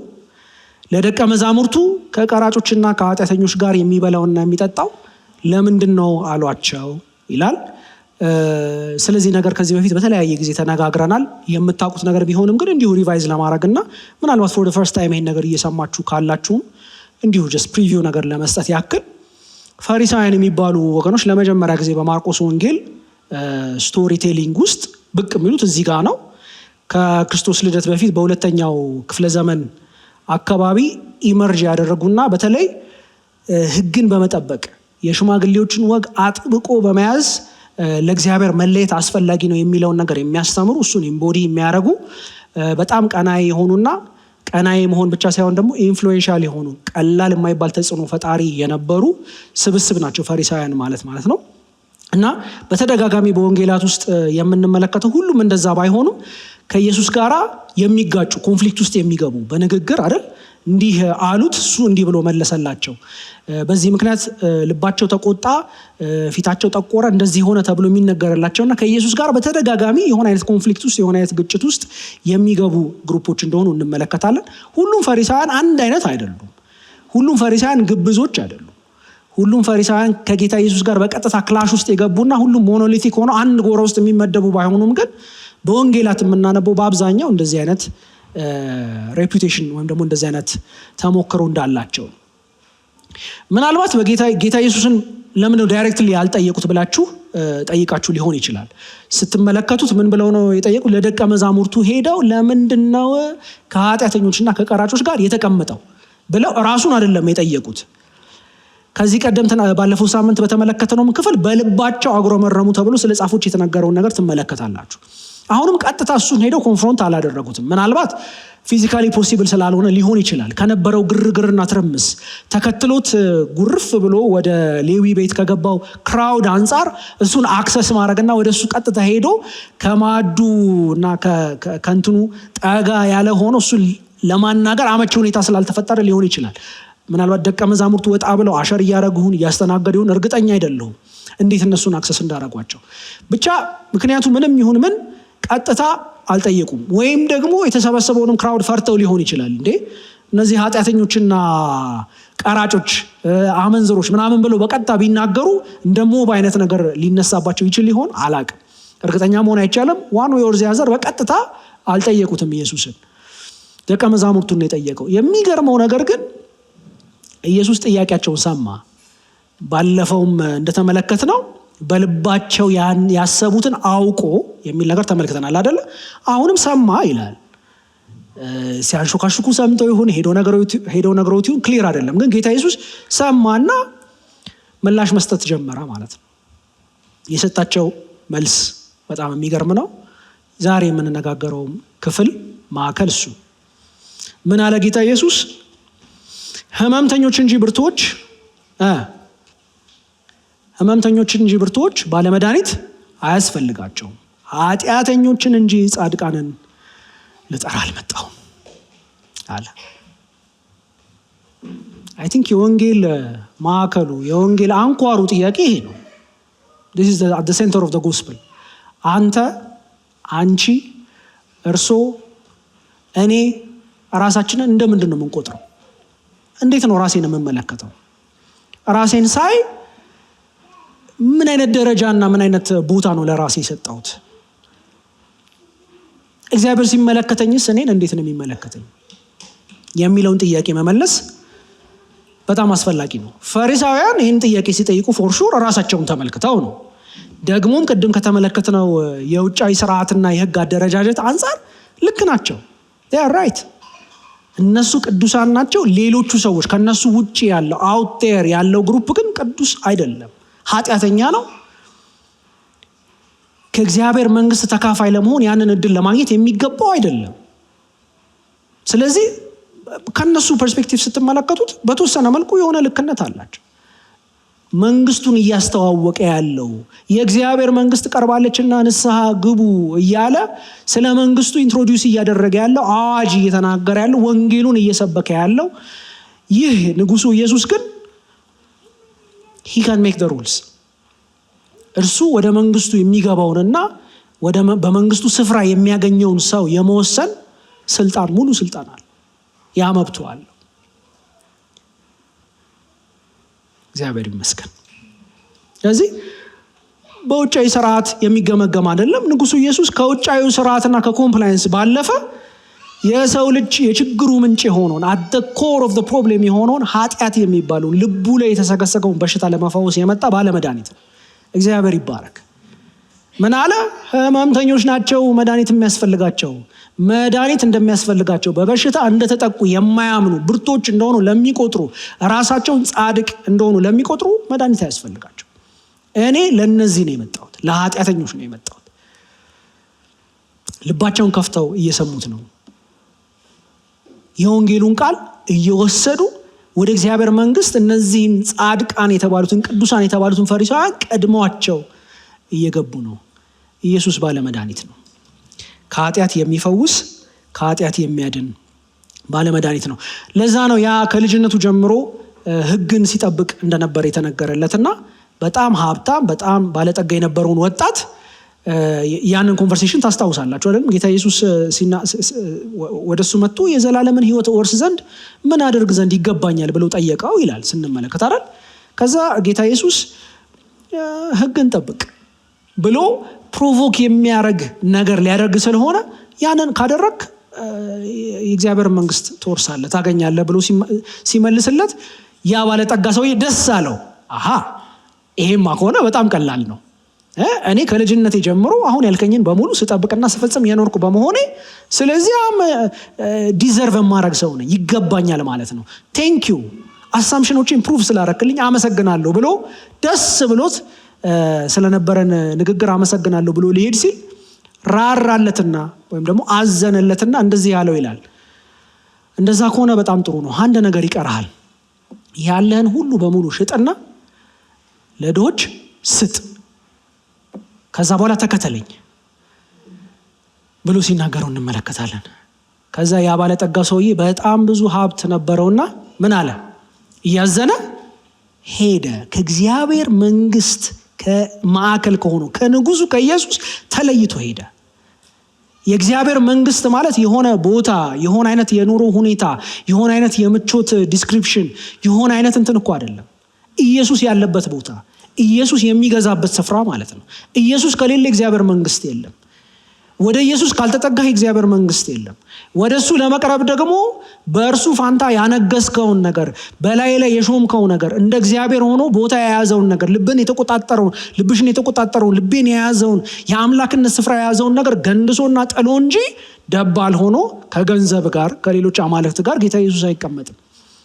ለደቀ መዛሙርቱ ከቀራጮችና ከኃጢአተኞች ጋር የሚበላውና የሚጠጣው ለምንድን ነው አሏቸው ይላል። ስለዚህ ነገር ከዚህ በፊት በተለያየ ጊዜ ተነጋግረናል። የምታውቁት ነገር ቢሆንም ግን እንዲሁ ሪቫይዝ ለማድረግና ምናልባት ፎር ዘ ፈርስት ታይም ይሄን ነገር እየሰማችሁ ካላችሁም እንዲሁ ጀስት ፕሪቪው ነገር ለመስጠት ያክል ፈሪሳውያን የሚባሉ ወገኖች ለመጀመሪያ ጊዜ በማርቆስ ወንጌል ስቶሪ ቴሊንግ ውስጥ ብቅ የሚሉት እዚህ ጋር ነው። ከክርስቶስ ልደት በፊት በሁለተኛው ክፍለ ዘመን አካባቢ ኢመርጅ ያደረጉና በተለይ ሕግን በመጠበቅ የሽማግሌዎችን ወግ አጥብቆ በመያዝ ለእግዚአብሔር መለየት አስፈላጊ ነው የሚለውን ነገር የሚያስተምሩ እሱን ኢምቦዲ የሚያደርጉ በጣም ቀናይ የሆኑና ቀናይ መሆን ብቻ ሳይሆን ደግሞ ኢንፍሉዌንሻል የሆኑ ቀላል የማይባል ተጽዕኖ ፈጣሪ የነበሩ ስብስብ ናቸው ፈሪሳውያን ማለት ነው። እና በተደጋጋሚ በወንጌላት ውስጥ የምንመለከተው ሁሉም እንደዛ ባይሆኑም ከኢየሱስ ጋራ የሚጋጩ ኮንፍሊክት ውስጥ የሚገቡ በንግግር አይደል እንዲህ አሉት እሱ እንዲህ ብሎ መለሰላቸው። በዚህ ምክንያት ልባቸው ተቆጣ፣ ፊታቸው ጠቆረ፣ እንደዚህ ሆነ ተብሎ የሚነገርላቸውና ከኢየሱስ ጋር በተደጋጋሚ የሆነ አይነት ኮንፍሊክት ውስጥ የሆነ አይነት ግጭት ውስጥ የሚገቡ ግሩፖች እንደሆኑ እንመለከታለን። ሁሉም ፈሪሳውያን አንድ አይነት አይደሉም። ሁሉም ፈሪሳውያን ግብዞች አይደሉም። ሁሉም ፈሪሳውያን ከጌታ ኢየሱስ ጋር በቀጥታ ክላሽ ውስጥ የገቡና ሁሉም ሞኖሊቲክ ሆነው አንድ ጎራ ውስጥ የሚመደቡ ባይሆኑም ግን በወንጌላት የምናነበው በአብዛኛው እንደዚህ አይነት ሬፑቴሽን ወይም ደግሞ እንደዚህ አይነት ተሞክሮ እንዳላቸው። ምናልባት ጌታ ኢየሱስን ለምን ነው ዳይሬክትሊ ያልጠየቁት ብላችሁ ጠይቃችሁ ሊሆን ይችላል። ስትመለከቱት ምን ብለው ነው የጠየቁት? ለደቀ መዛሙርቱ ሄደው ለምንድነው ከኃጢአተኞችና ከቀራጮች ጋር የተቀመጠው ብለው ራሱን አይደለም የጠየቁት። ከዚህ ቀደም ባለፈው ሳምንት በተመለከተነው ክፍል በልባቸው አጉረመረሙ ተብሎ ስለ ጻፎች የተነገረውን ነገር ትመለከታላችሁ። አሁንም ቀጥታ እሱን ሄደው ኮንፍሮንት አላደረጉትም። ምናልባት ፊዚካሊ ፖሲብል ስላልሆነ ሊሆን ይችላል። ከነበረው ግርግርና ትርምስ ተከትሎት ጉርፍ ብሎ ወደ ሌዊ ቤት ከገባው ክራውድ አንጻር እሱን አክሰስ ማድረግና ወደ እሱ ቀጥታ ሄዶ ከማዱ እና ከእንትኑ ጠጋ ያለ ሆኖ እሱን ለማናገር አመቺ ሁኔታ ስላልተፈጠረ ሊሆን ይችላል። ምናልባት ደቀ መዛሙርቱ ወጣ ብለው አሸር እያደረጉን እያስተናገዱን እርግጠኛ አይደለሁም እንዴት እነሱን አክሰስ እንዳደረጓቸው። ብቻ ምክንያቱ ምንም ይሁን ምን ቀጥታ አልጠየቁም። ወይም ደግሞ የተሰበሰበውንም ክራውድ ፈርተው ሊሆን ይችላል። እንዴ እነዚህ ኃጢአተኞችና ቀራጮች አመንዝሮች ምናምን ብለው በቀጥታ ቢናገሩ እንደ ሞብ አይነት ነገር ሊነሳባቸው ይችል ሊሆን አላቅም። እርግጠኛ መሆን አይቻልም። ዋን ወይ ኦር ዘ አዘር በቀጥታ አልጠየቁትም ኢየሱስን። ደቀ መዛሙርቱን ነው የጠየቀው። የሚገርመው ነገር ግን ኢየሱስ ጥያቄያቸውን ሰማ። ባለፈውም እንደተመለከት ነው በልባቸው ያሰቡትን አውቆ የሚል ነገር ተመልክተናል አይደለ? አሁንም ሰማ ይላል። ሲያንሾካሹኩ ሰምተው ይሁን ሄደው ነግረውት ይሁን ክሊር አይደለም። ግን ጌታ ኢየሱስ ሰማና ምላሽ መስጠት ጀመረ ማለት ነው። የሰጣቸው መልስ በጣም የሚገርም ነው። ዛሬ የምንነጋገረው ክፍል ማዕከል እሱ ምን አለ ጌታ ኢየሱስ? ህመምተኞች እንጂ ብርቱዎች ባለመድኃኒት አያስፈልጋቸውም። ኃጢአተኞችን እንጂ ጻድቃንን ልጠራ አልመጣሁም አለ። አይ ቲንክ የወንጌል ማዕከሉ የወንጌል አንኳሩ ጥያቄ ይሄ ነው። this is at the center of the gospel። አንተ፣ አንቺ፣ እርሶ፣ እኔ ራሳችንን እንደምንድን ነው የምንቆጥረው? እንዴት ነው ራሴን የምመለከተው? ራሴን ሳይ ምን አይነት ደረጃና ምን አይነት ቦታ ነው ለራሴ የሰጠሁት? እግዚአብሔር ሲመለከተኝስ እኔን እንዴት ነው የሚመለከተኝ የሚለውን ጥያቄ መመለስ በጣም አስፈላጊ ነው። ፈሪሳውያን ይህን ጥያቄ ሲጠይቁ ፎር ሹር ራሳቸውን ተመልክተው ነው። ደግሞም ቅድም ከተመለከትነው የውጫዊ ስርዓትና የህግ አደረጃጀት አንጻር ልክ ናቸው። they are right። እነሱ ቅዱሳን ናቸው። ሌሎቹ ሰዎች ከነሱ ውጪ ያለው አውት ዴር ያለው ግሩፕ ግን ቅዱስ አይደለም፣ ኃጢአተኛ ነው። ከእግዚአብሔር መንግስት ተካፋይ ለመሆን ያንን እድል ለማግኘት የሚገባው አይደለም። ስለዚህ ከነሱ ፐርስፔክቲቭ ስትመለከቱት በተወሰነ መልኩ የሆነ ልክነት አላቸው። መንግስቱን እያስተዋወቀ ያለው የእግዚአብሔር መንግስት ቀርባለችና ንስሐ ግቡ እያለ ስለ መንግስቱ ኢንትሮዲዩስ እያደረገ ያለው አዋጅ እየተናገረ ያለው ወንጌሉን እየሰበከ ያለው ይህ ንጉሱ ኢየሱስ ግን he can make the rules። እርሱ ወደ መንግስቱ የሚገባውንና በመንግስቱ ስፍራ የሚያገኘውን ሰው የመወሰን ስልጣን ሙሉ ስልጣን አለ። ያ መብቱ አለ። እግዚአብሔር ይመስገን። ስለዚህ በውጫዊ ስርዓት የሚገመገም አይደለም። ንጉሱ ኢየሱስ ከውጫዊ ስርዓትና ከኮምፕላይንስ ባለፈ የሰው ልጅ የችግሩ ምንጭ የሆነውን at the core of the problem የሆነውን ኃጢአት የሚባለው ልቡ ላይ የተሰገሰገውን በሽታ ለመፈወስ የመጣ ባለመድኃኒት ነው። እግዚአብሔር ይባረክ። ምን አለ? ሕመምተኞች ናቸው መድኃኒት የሚያስፈልጋቸው። መድኃኒት እንደሚያስፈልጋቸው በበሽታ እንደተጠቁ የማያምኑ ብርቶች እንደሆኑ ለሚቆጥሩ ራሳቸውን ጻድቅ እንደሆኑ ለሚቆጥሩ መድኃኒት አያስፈልጋቸው። እኔ ለነዚህ ነው የመጣሁት፣ ለኃጢአተኞች ነው የመጣሁት። ልባቸውን ከፍተው እየሰሙት ነው። የወንጌሉን ቃል እየወሰዱ ወደ እግዚአብሔር መንግስት እነዚህን ጻድቃን የተባሉትን ቅዱሳን የተባሉትን ፈሪሳውያን ቀድመዋቸው እየገቡ ነው። ኢየሱስ ባለመድኃኒት ነው። ከኃጢአት የሚፈውስ ከኃጢአት የሚያድን ባለመድኃኒት ነው። ለዛ ነው ያ ከልጅነቱ ጀምሮ ሕግን ሲጠብቅ እንደነበር የተነገረለትና በጣም ሀብታም በጣም ባለጠጋ የነበረውን ወጣት ያንን ኮንቨርሴሽን ታስታውሳላችሁ አይደል? ጌታ ኢየሱስ ወደሱ መጥቶ የዘላለምን ሕይወት ወርስ ዘንድ ምን አደርግ ዘንድ ይገባኛል ብለው ጠየቀው ይላል ስንመለከት አይደል? ከዛ ጌታ ኢየሱስ ሕግን ጠብቅ ብሎ ፕሮቮክ የሚያደርግ ነገር ሊያደርግ ስለሆነ ያንን ካደረግ የእግዚአብሔር መንግስት ትወርሳለህ ታገኛለህ ብሎ ሲመልስለት ያ ባለጠጋ ሰውዬ ደስ አለው። አሃ ይሄማ ከሆነ በጣም ቀላል ነው። እኔ ከልጅነቴ ጀምሮ አሁን ያልከኝን በሙሉ ስጠብቅና ስፈጽም የኖርኩ በመሆኔ ስለዚያም ዲዘርቭ የማድረግ ሰው ነኝ፣ ይገባኛል ማለት ነው። ቴንኪዩ አሳምፕሽኖችን ፕሩቭ ስላረክልኝ አመሰግናለሁ ብሎ ደስ ብሎት ስለነበረን ንግግር አመሰግናለሁ ብሎ ሊሄድ ሲል ራራለትና ወይም ደግሞ አዘነለትና እንደዚህ ያለው ይላል፣ እንደዛ ከሆነ በጣም ጥሩ ነው፣ አንድ ነገር ይቀርሃል፣ ያለህን ሁሉ በሙሉ ሽጥና ለድሆች ስጥ፣ ከዛ በኋላ ተከተለኝ ብሎ ሲናገረው እንመለከታለን። ከዛ ያ ባለጠጋ ሰውዬ በጣም ብዙ ሀብት ነበረውና ምን አለ? እያዘነ ሄደ። ከእግዚአብሔር መንግስት ከማዕከል ከሆነው ከንጉሱ ከኢየሱስ ተለይቶ ሄደ። የእግዚአብሔር መንግስት ማለት የሆነ ቦታ፣ የሆነ አይነት የኑሮ ሁኔታ፣ የሆነ አይነት የምቾት ዲስክሪፕሽን፣ የሆነ አይነት እንትን እኮ አይደለም። ኢየሱስ ያለበት ቦታ፣ ኢየሱስ የሚገዛበት ስፍራ ማለት ነው። ኢየሱስ ከሌለ እግዚአብሔር መንግስት የለም። ወደ ኢየሱስ ካልተጠጋህ እግዚአብሔር መንግስት የለም። ወደ እሱ ለመቅረብ ደግሞ በእርሱ ፋንታ ያነገስከውን ነገር፣ በላይ ላይ የሾምከው ነገር፣ እንደ እግዚአብሔር ሆኖ ቦታ የያዘውን ነገር፣ ልብን የተቆጣጠረውን ልብሽን የተቆጣጠረውን ልቤን የያዘውን የአምላክነት ስፍራ የያዘውን ነገር ገንድሶና ጥሎ እንጂ ደባል ሆኖ ከገንዘብ ጋር ከሌሎች አማልክት ጋር ጌታ ኢየሱስ አይቀመጥም።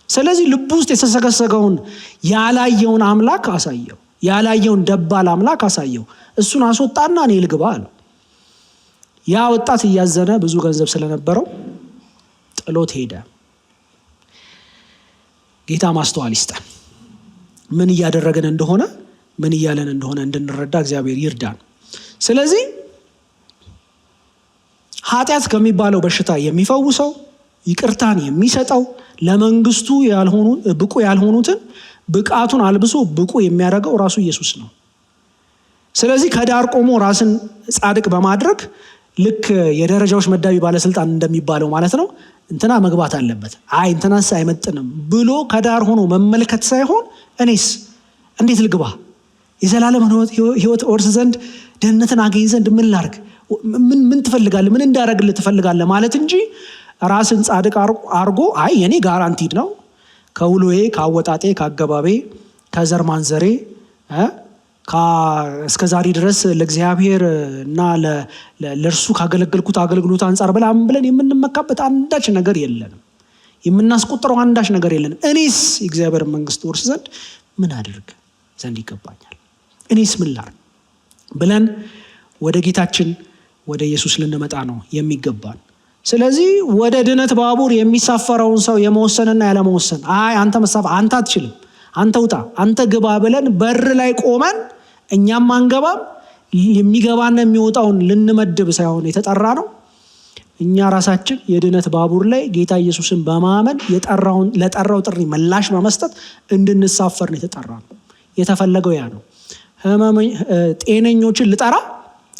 ስለዚህ ልብ ውስጥ የተሰገሰገውን ያላየውን አምላክ አሳየው፣ ያላየውን ደባል አምላክ አሳየው። እሱን አስወጣና እኔ ልግባ አለው። ያ ወጣት እያዘነ ብዙ ገንዘብ ስለነበረው ጥሎት ሄደ። ጌታ ማስተዋል ይስጠን። ምን እያደረገን እንደሆነ ምን እያለን እንደሆነ እንድንረዳ እግዚአብሔር ይርዳን። ስለዚህ ኃጢአት ከሚባለው በሽታ የሚፈውሰው ይቅርታን የሚሰጠው ለመንግስቱ ብቁ ያልሆኑትን ብቃቱን አልብሶ ብቁ የሚያደርገው ራሱ ኢየሱስ ነው። ስለዚህ ከዳር ቆሞ ራስን ጻድቅ በማድረግ ልክ የደረጃዎች መዳቢ ባለስልጣን እንደሚባለው ማለት ነው እንትና መግባት አለበት፣ አይ እንትናስ አይመጥንም ብሎ ከዳር ሆኖ መመልከት ሳይሆን እኔስ እንዴት ልግባ፣ የዘላለም ሕይወት ወርስ ዘንድ ደህንነትን አገኝ ዘንድ ምን ላርግ፣ ምን ትፈልጋለህ፣ ምን እንዳረግልህ ትፈልጋለህ ማለት እንጂ ራስን ጻድቅ አርጎ አይ የኔ ጋራንቲድ ነው ከውሎዬ ከአወጣጤ ከአገባቤ ከዘር ማንዘሬ እስከ ዛሬ ድረስ ለእግዚአብሔር እና ለእርሱ ካገለገልኩት አገልግሎት አንጻር ብለን የምንመካበት አንዳች ነገር የለንም። የምናስቆጥረው አንዳች ነገር የለንም። እኔስ የእግዚአብሔር መንግስት ወርስ ዘንድ ምን አድርግ ዘንድ ይገባኛል፣ እኔስ ምን ላድርግ ብለን ወደ ጌታችን ወደ ኢየሱስ ልንመጣ ነው የሚገባን። ስለዚህ ወደ ድነት ባቡር የሚሳፈረውን ሰው የመወሰንና ያለመወሰን አይ አንተ መሳፈር አንተ አትችልም፣ አንተ ውጣ፣ አንተ ግባ ብለን በር ላይ ቆመን እኛም አንገባም። የሚገባና የሚወጣውን ልንመድብ ሳይሆን የተጠራ ነው። እኛ ራሳችን የድነት ባቡር ላይ ጌታ ኢየሱስን በማመን ለጠራው ጥሪ ምላሽ በመስጠት እንድንሳፈር ነው የተጠራ ነው። የተፈለገው ያ ነው። ጤነኞችን ልጠራ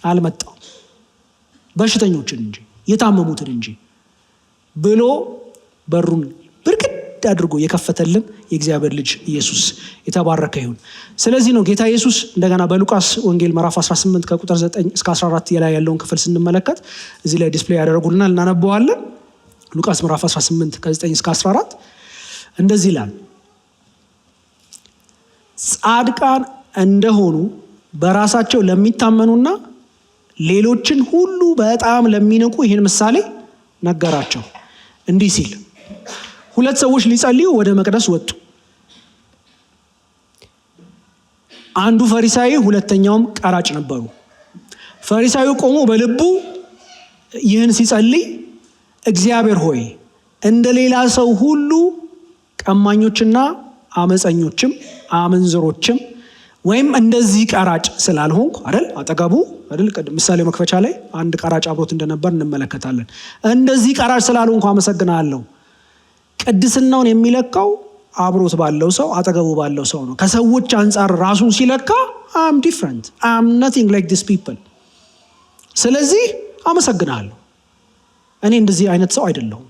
አልመጣው በሽተኞችን እንጂ የታመሙትን እንጂ ብሎ በሩን ብርግድ አድርጎ የከፈተልን የእግዚአብሔር ልጅ ኢየሱስ የተባረከ ይሁን። ስለዚህ ነው ጌታ ኢየሱስ እንደገና በሉቃስ ወንጌል ምዕራፍ 18 ከቁጥር 9 እስከ 14 ላይ ያለውን ክፍል ስንመለከት እዚህ ላይ ዲስፕሌይ ያደረጉልናል፣ እናነበዋለን። ሉቃስ ምዕራፍ 18 ከ9 እስከ 14 እንደዚህ ይላል። ጻድቃን እንደሆኑ በራሳቸው ለሚታመኑና ሌሎችን ሁሉ በጣም ለሚንቁ ይህን ምሳሌ ነገራቸው እንዲህ ሲል፣ 2 ሰዎች ሊጸልዩ ወደ መቅደስ ወጡ። አንዱ ፈሪሳዊ ሁለተኛውም ቀራጭ ነበሩ። ፈሪሳዊው ቆሞ በልቡ ይህን ሲጸልይ እግዚአብሔር ሆይ እንደ ሌላ ሰው ሁሉ ቀማኞችና አመፀኞችም አመንዝሮችም ወይም እንደዚህ ቀራጭ ስላልሆንኩ አይደል፣ አጠገቡ አይደል ምሳሌ መክፈቻ ላይ አንድ ቀራጭ አብሮት እንደነበር እንመለከታለን። እንደዚህ ቀራጭ ስላልሆንኩ አመሰግናለሁ። ቅድስናውን የሚለካው አብሮት ባለው ሰው አጠገቡ ባለው ሰው ነው። ከሰዎች አንጻር ራሱን ሲለካ አም ዲፍረንት አም nothing like these people። ስለዚህ አመሰግናለሁ፣ እኔ እንደዚህ አይነት ሰው አይደለሁም።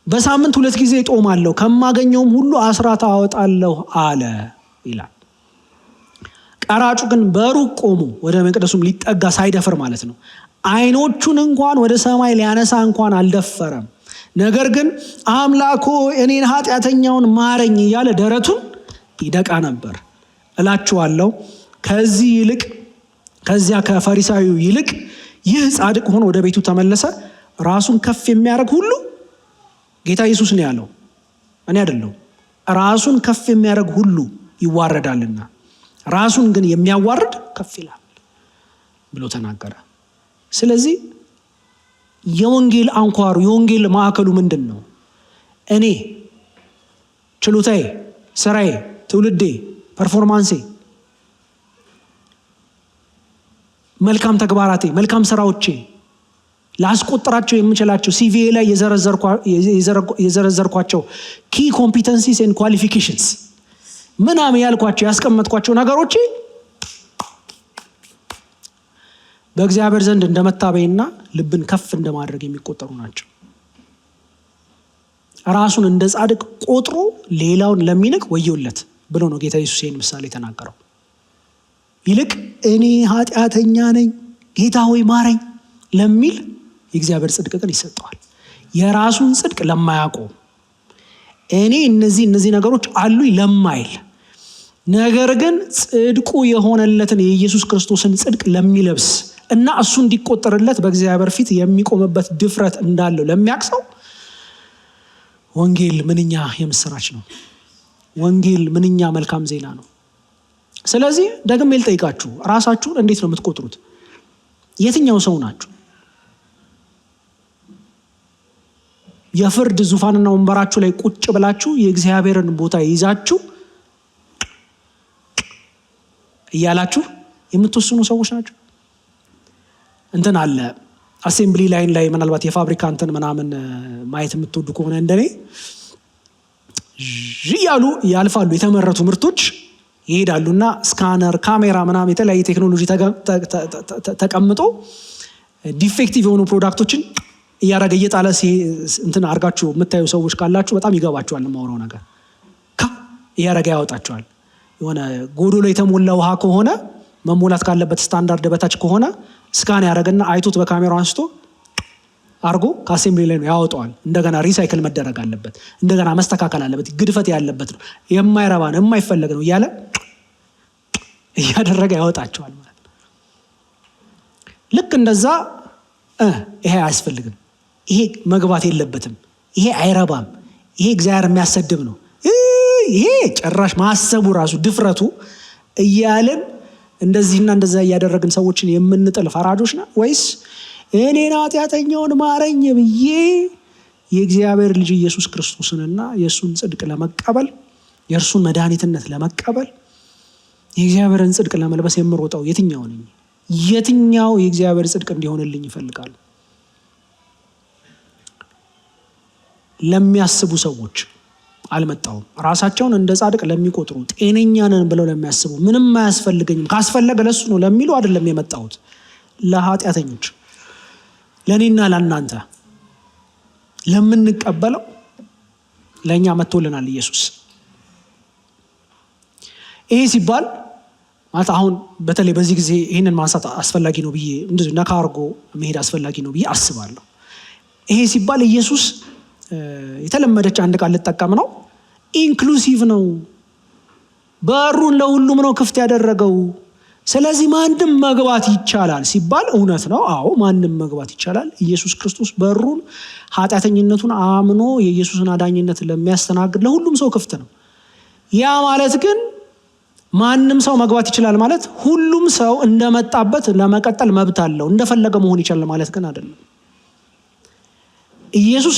በሳምንት 2 ጊዜ ጦማለሁ፣ ከማገኘውም ሁሉ አስራት አወጣለሁ አለ ይላል። ቀራጩ ግን በሩቅ ቆሞ ወደ መቅደሱም ሊጠጋ ሳይደፍር ማለት ነው፣ አይኖቹን እንኳን ወደ ሰማይ ሊያነሳ እንኳን አልደፈረም። ነገር ግን አምላኮ እኔን ኃጢአተኛውን ማረኝ እያለ ደረቱን ይደቃ ነበር። እላችኋለሁ ከዚያ ከፈሪሳዊው ይልቅ ይህ ጻድቅ ሆኖ ወደ ቤቱ ተመለሰ። ራሱን ከፍ የሚያደርግ ሁሉ ጌታ ኢየሱስ ነው ያለው፣ እኔ አይደለሁም። ራሱን ከፍ የሚያደርግ ሁሉ ይዋረዳልና ራሱን ግን የሚያዋርድ ከፍ ይላል ብሎ ተናገረ። ስለዚህ የወንጌል አንኳሩ የወንጌል ማዕከሉ ምንድን ነው? እኔ ችሎታዬ፣ ስራዬ፣ ትውልዴ፣ ፐርፎርማንሴ፣ መልካም ተግባራቴ፣ መልካም ስራዎቼ፣ ላስቆጥራቸው የምችላቸው ሲቪኤ ላይ የዘረዘርኳቸው ኪ ኮምፒተንሲስ ኤንድ ኳሊፊኬሽንስ ምናምን ያልኳቸው ያስቀመጥኳቸው ነገሮቼ በእግዚአብሔር ዘንድ እንደመታበይና ልብን ከፍ እንደማድረግ የሚቆጠሩ ናቸው። ራሱን እንደ ጻድቅ ቆጥሮ ሌላውን ለሚንቅ ወዮለት ብሎ ነው ጌታ ኢየሱስ ይህን ምሳሌ ተናገረው። ይልቅ እኔ ኃጢአተኛ ነኝ ጌታ ሆይ ማረኝ ለሚል የእግዚአብሔር ጽድቅ ግን ይሰጠዋል። የራሱን ጽድቅ ለማያቆም እኔ እነዚህ ነገሮች አሉኝ ለማይል፣ ነገር ግን ጽድቁ የሆነለትን የኢየሱስ ክርስቶስን ጽድቅ ለሚለብስ እና እሱ እንዲቆጠርለት በእግዚአብሔር ፊት የሚቆምበት ድፍረት እንዳለው ለሚያውቅ ሰው ወንጌል ምንኛ የምስራች ነው። ወንጌል ምንኛ መልካም ዜና ነው። ስለዚህ ደግሜ ልጠይቃችሁ፣ ራሳችሁን እንዴት ነው የምትቆጥሩት? የትኛው ሰው ናችሁ? የፍርድ ዙፋንና ወንበራችሁ ላይ ቁጭ ብላችሁ የእግዚአብሔርን ቦታ ይዛችሁ እያላችሁ የምትወስኑ ሰዎች ናቸው? እንትን አለ አሴምብሊ ላይን ላይ ምናልባት የፋብሪካ እንትን ምናምን ማየት የምትወዱ ከሆነ እንደኔ ያሉ ያልፋሉ የተመረቱ ምርቶች ይሄዳሉና ስካነር፣ ካሜራ ምናምን የተለያየ ቴክኖሎጂ ተቀምጦ ዲፌክቲቭ የሆኑ ፕሮዳክቶችን እያረገ እየጣለ እንትን አርጋችሁ የምታዩ ሰዎች ካላችሁ በጣም ይገባችኋል። የማወራው ነገር እያረገ ያወጣችኋል። የሆነ ጎዶሎ የተሞላ ውሃ ከሆነ መሞላት ካለበት ስታንዳርድ በታች ከሆነ ስካን ያደረገና አይቶት በካሜራው አንስቶ አርጎ ከአሴምብሊ ላይ ነው ያወጣዋል። እንደገና ሪሳይክል መደረግ አለበት፣ እንደገና መስተካከል አለበት፣ ግድፈት ያለበት ነው፣ የማይረባ ነው፣ የማይፈለግ ነው እያለ እያደረገ ያወጣቸዋል ማለት ነው። ልክ እንደዛ ይሄ አያስፈልግም፣ ይሄ መግባት የለበትም፣ ይሄ አይረባም፣ ይሄ እግዚአብሔር የሚያሰድብ ነው፣ ይሄ ጭራሽ ማሰቡ ራሱ ድፍረቱ እያለን እንደዚህና እንደዛ እያደረግን ሰዎችን የምንጥል ፈራጆች ነን ወይስ እኔን ኃጢአተኛውን ማረኝ ብዬ የእግዚአብሔር ልጅ ኢየሱስ ክርስቶስንና የእሱን ጽድቅ ለመቀበል የእርሱን መድኃኒትነት ለመቀበል የእግዚአብሔርን ጽድቅ ለመልበስ የምሮጠው የትኛው ነኝ? የትኛው የእግዚአብሔር ጽድቅ እንዲሆንልኝ ይፈልጋሉ? ለሚያስቡ ሰዎች አልመጣውም። ራሳቸውን እንደ ጻድቅ ለሚቆጥሩ፣ ጤነኛ ነን ብለው ለሚያስቡ፣ ምንም አያስፈልገኝም ካስፈለገ ለሱ ነው ለሚሉ አይደለም የመጣሁት። ለኃጢአተኞች፣ ለእኔና ለእናንተ ለምንቀበለው ለእኛ መጥቶልናል ኢየሱስ። ይሄ ሲባል ማለት አሁን በተለይ በዚህ ጊዜ ይህንን ማንሳት አስፈላጊ ነው ብዬ እንደዚህ ነካ አድርጎ መሄድ አስፈላጊ ነው ብዬ አስባለሁ። ይሄ ሲባል ኢየሱስ የተለመደች አንድ ቃል ልጠቀም ነው፣ ኢንክሉሲቭ ነው። በሩን ለሁሉም ነው ክፍት ያደረገው። ስለዚህ ማንም መግባት ይቻላል ሲባል እውነት ነው። አዎ ማንም መግባት ይቻላል። ኢየሱስ ክርስቶስ በሩን ኃጢአተኝነቱን አምኖ የኢየሱስን አዳኝነት ለሚያስተናግድ ለሁሉም ሰው ክፍት ነው። ያ ማለት ግን ማንም ሰው መግባት ይችላል ማለት ሁሉም ሰው እንደመጣበት ለመቀጠል መብት አለው እንደፈለገ መሆን ይችላል ማለት ግን አይደለም። ኢየሱስ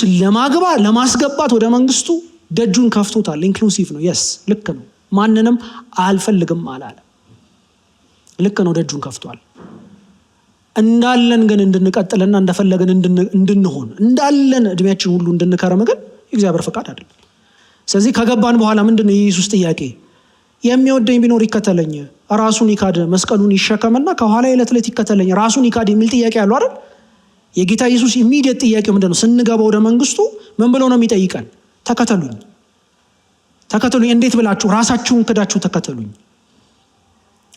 ለማስገባት ወደ መንግስቱ ደጁን ከፍቶታል። ኢንክሉሲቭ ነው። የስ ልክ ነው። ማንንም አልፈልግም አላለም። ልክ ነው። ደጁን ከፍቷል። እንዳለን ግን እንድንቀጥልና እንደፈለገን እንድንሆን እንዳለን እድሜያችን ሁሉ እንድንከረም ግን የእግዚአብሔር ፈቃድ አይደለም። ስለዚህ ከገባን በኋላ ምንድን ነው የኢየሱስ ጥያቄ? የሚወደኝ ቢኖር ይከተለኝ፣ ራሱን ይካድ፣ መስቀሉን ይሸከምና ከኋላ ዕለት ዕለት ይከተለኝ። ራሱን ይካድ የሚል ጥያቄ ያለው አይደል? የጌታ ኢየሱስ ኢሚዲየት ጥያቄው ምንድን ነው? ስንገባ ወደ መንግስቱ ምን ብሎ ነው የሚጠይቀን? ተከተሉኝ። ተከተሉኝ እንዴት ብላችሁ? ራሳችሁን ክዳችሁ ተከተሉኝ።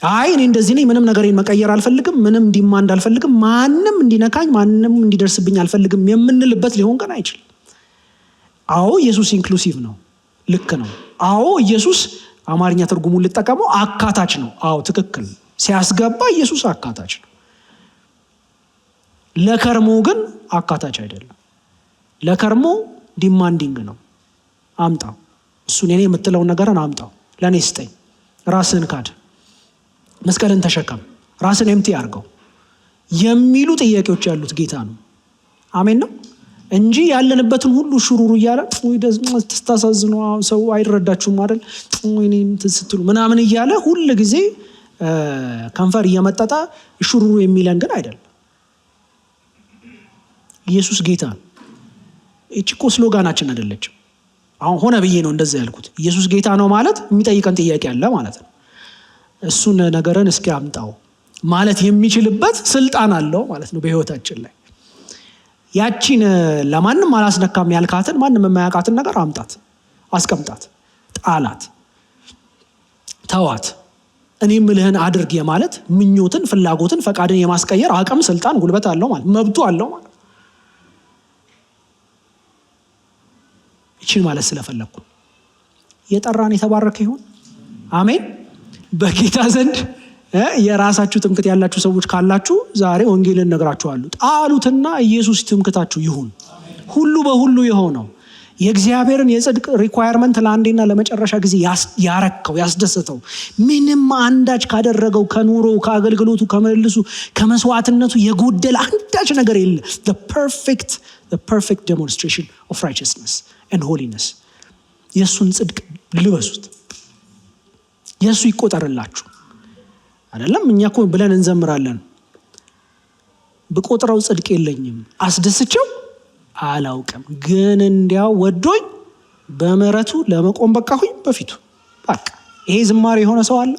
አይ እኔ እንደዚህ ነኝ፣ ምንም ነገሬን መቀየር አልፈልግም፣ ምንም ዲማንድ አልፈልግም፣ ማንም እንዲነካኝ ማንም እንዲደርስብኝ አልፈልግም የምንልበት ሊሆን ግን አይችልም። አዎ ኢየሱስ ኢንክሉሲቭ ነው። ልክ ነው። አዎ ኢየሱስ አማርኛ ትርጉሙን ልጠቀመው አካታች ነው። አዎ ትክክል። ሲያስገባ ኢየሱስ አካታች ነው። ለከርሞ ግን አካታች አይደለም። ለከርሞ ዲማንዲንግ ነው። አምጣው፣ እሱን እኔ የምትለውን ነገርን አምጣው፣ ለእኔ ስጠኝ፣ ራስህን ካድ፣ መስቀልን ተሸከም፣ ራስን ኤምቲ አድርገው የሚሉ ጥያቄዎች ያሉት ጌታ ነው። አሜን ነው እንጂ ያለንበትን ሁሉ ሽሩሩ እያለ ተስታሳዝኑ ሰው አይረዳችሁም አይደል ስትሉ ምናምን እያለ ሁል ጊዜ ከንፈር እየመጠጣ ሽሩሩ የሚለን ግን አይደለም። ኢየሱስ ጌታ ነው። እቺ እኮ ስሎጋናችን አይደለችም። አሁን ሆነ ብዬ ነው እንደዛ ያልኩት። ኢየሱስ ጌታ ነው ማለት የሚጠይቀን ጥያቄ አለ ማለት ነው። እሱን ነገርን እስኪ አምጣው ማለት የሚችልበት ስልጣን አለው ማለት ነው በህይወታችን ላይ። ያቺን ለማንም አላስነካም ያልካትን ማንም የማያውቃትን ነገር አምጣት፣ አስቀምጣት፣ ጣላት፣ ተዋት። እኔ ምልህን አድርግ የማለት ምኞትን፣ ፍላጎትን፣ ፈቃድን የማስቀየር አቅም፣ ስልጣን፣ ጉልበት አለው ማለት መብቱ አለው ማለት። ይቺን ማለት ስለፈለኩ የጠራን የተባረከ ይሁን። አሜን። በጌታ ዘንድ የራሳችሁ ትምክት ያላችሁ ሰዎች ካላችሁ ዛሬ ወንጌልን ነግራችኋለሁ። ጣሉትና ኢየሱስ ትምክታችሁ ይሁን። ሁሉ በሁሉ የሆነው የእግዚአብሔርን የጽድቅ ሪኳየርመንት ለአንዴና ለመጨረሻ ጊዜ ያረከው ያስደሰተው ምንም አንዳች ካደረገው ከኑሮ ከአገልግሎቱ ከመልሱ ከመስዋዕትነቱ የጎደለ አንዳች ነገር የለ። the perfect demonstration of righteousness and holiness። የእሱን ጽድቅ ልበሱት፣ የእሱ ይቆጠርላችሁ። አይደለም እኛ እኮ ብለን እንዘምራለን፣ ብቆጥረው ጽድቅ የለኝም አስደስቸው አላውቅም፣ ግን እንዲያው ወዶኝ በምሕረቱ ለመቆም በቃሁኝ በፊቱ። በቃ ይሄ ዝማሬ የሆነ ሰው አለ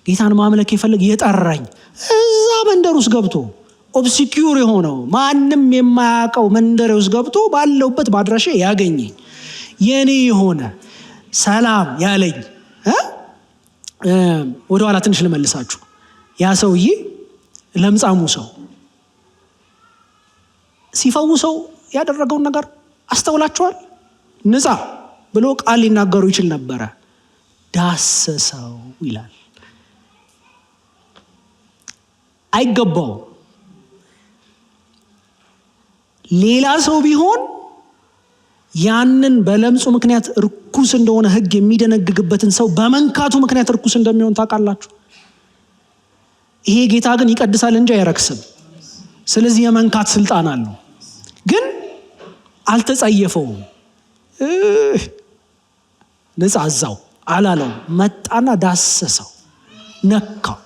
ጌታን ማምለክ የፈለገ የጠራኝ እዛ መንደር ውስጥ ገብቶ ኦብስኪዩር የሆነው ማንም የማያውቀው መንደር ውስጥ ገብቶ ባለውበት ባድራሻ ያገኘኝ የኔ የሆነ ሰላም ያለኝ። ወደ ኋላ ትንሽ ልመልሳችሁ። ያ ሰውዬ ለምጻሙ ሰው ሲፈውሰው ያደረገውን ነገር አስተውላችኋል? ንጻ ብሎ ቃል ሊናገሩ ይችል ነበረ። ዳሰሰው ይላል። አይገባው። ሌላ ሰው ቢሆን ያንን በለምጹ ምክንያት ርኩስ እንደሆነ ሕግ የሚደነግግበትን ሰው በመንካቱ ምክንያት ርኩስ እንደሚሆን ታውቃላችሁ። ይሄ ጌታ ግን ይቀድሳል እንጂ አይረክስም። ስለዚህ የመንካት ስልጣን አለው። ግን አልተጸየፈውም። ነጻ አዛው አላለው። መጣና ዳሰሰው፣ ነካው።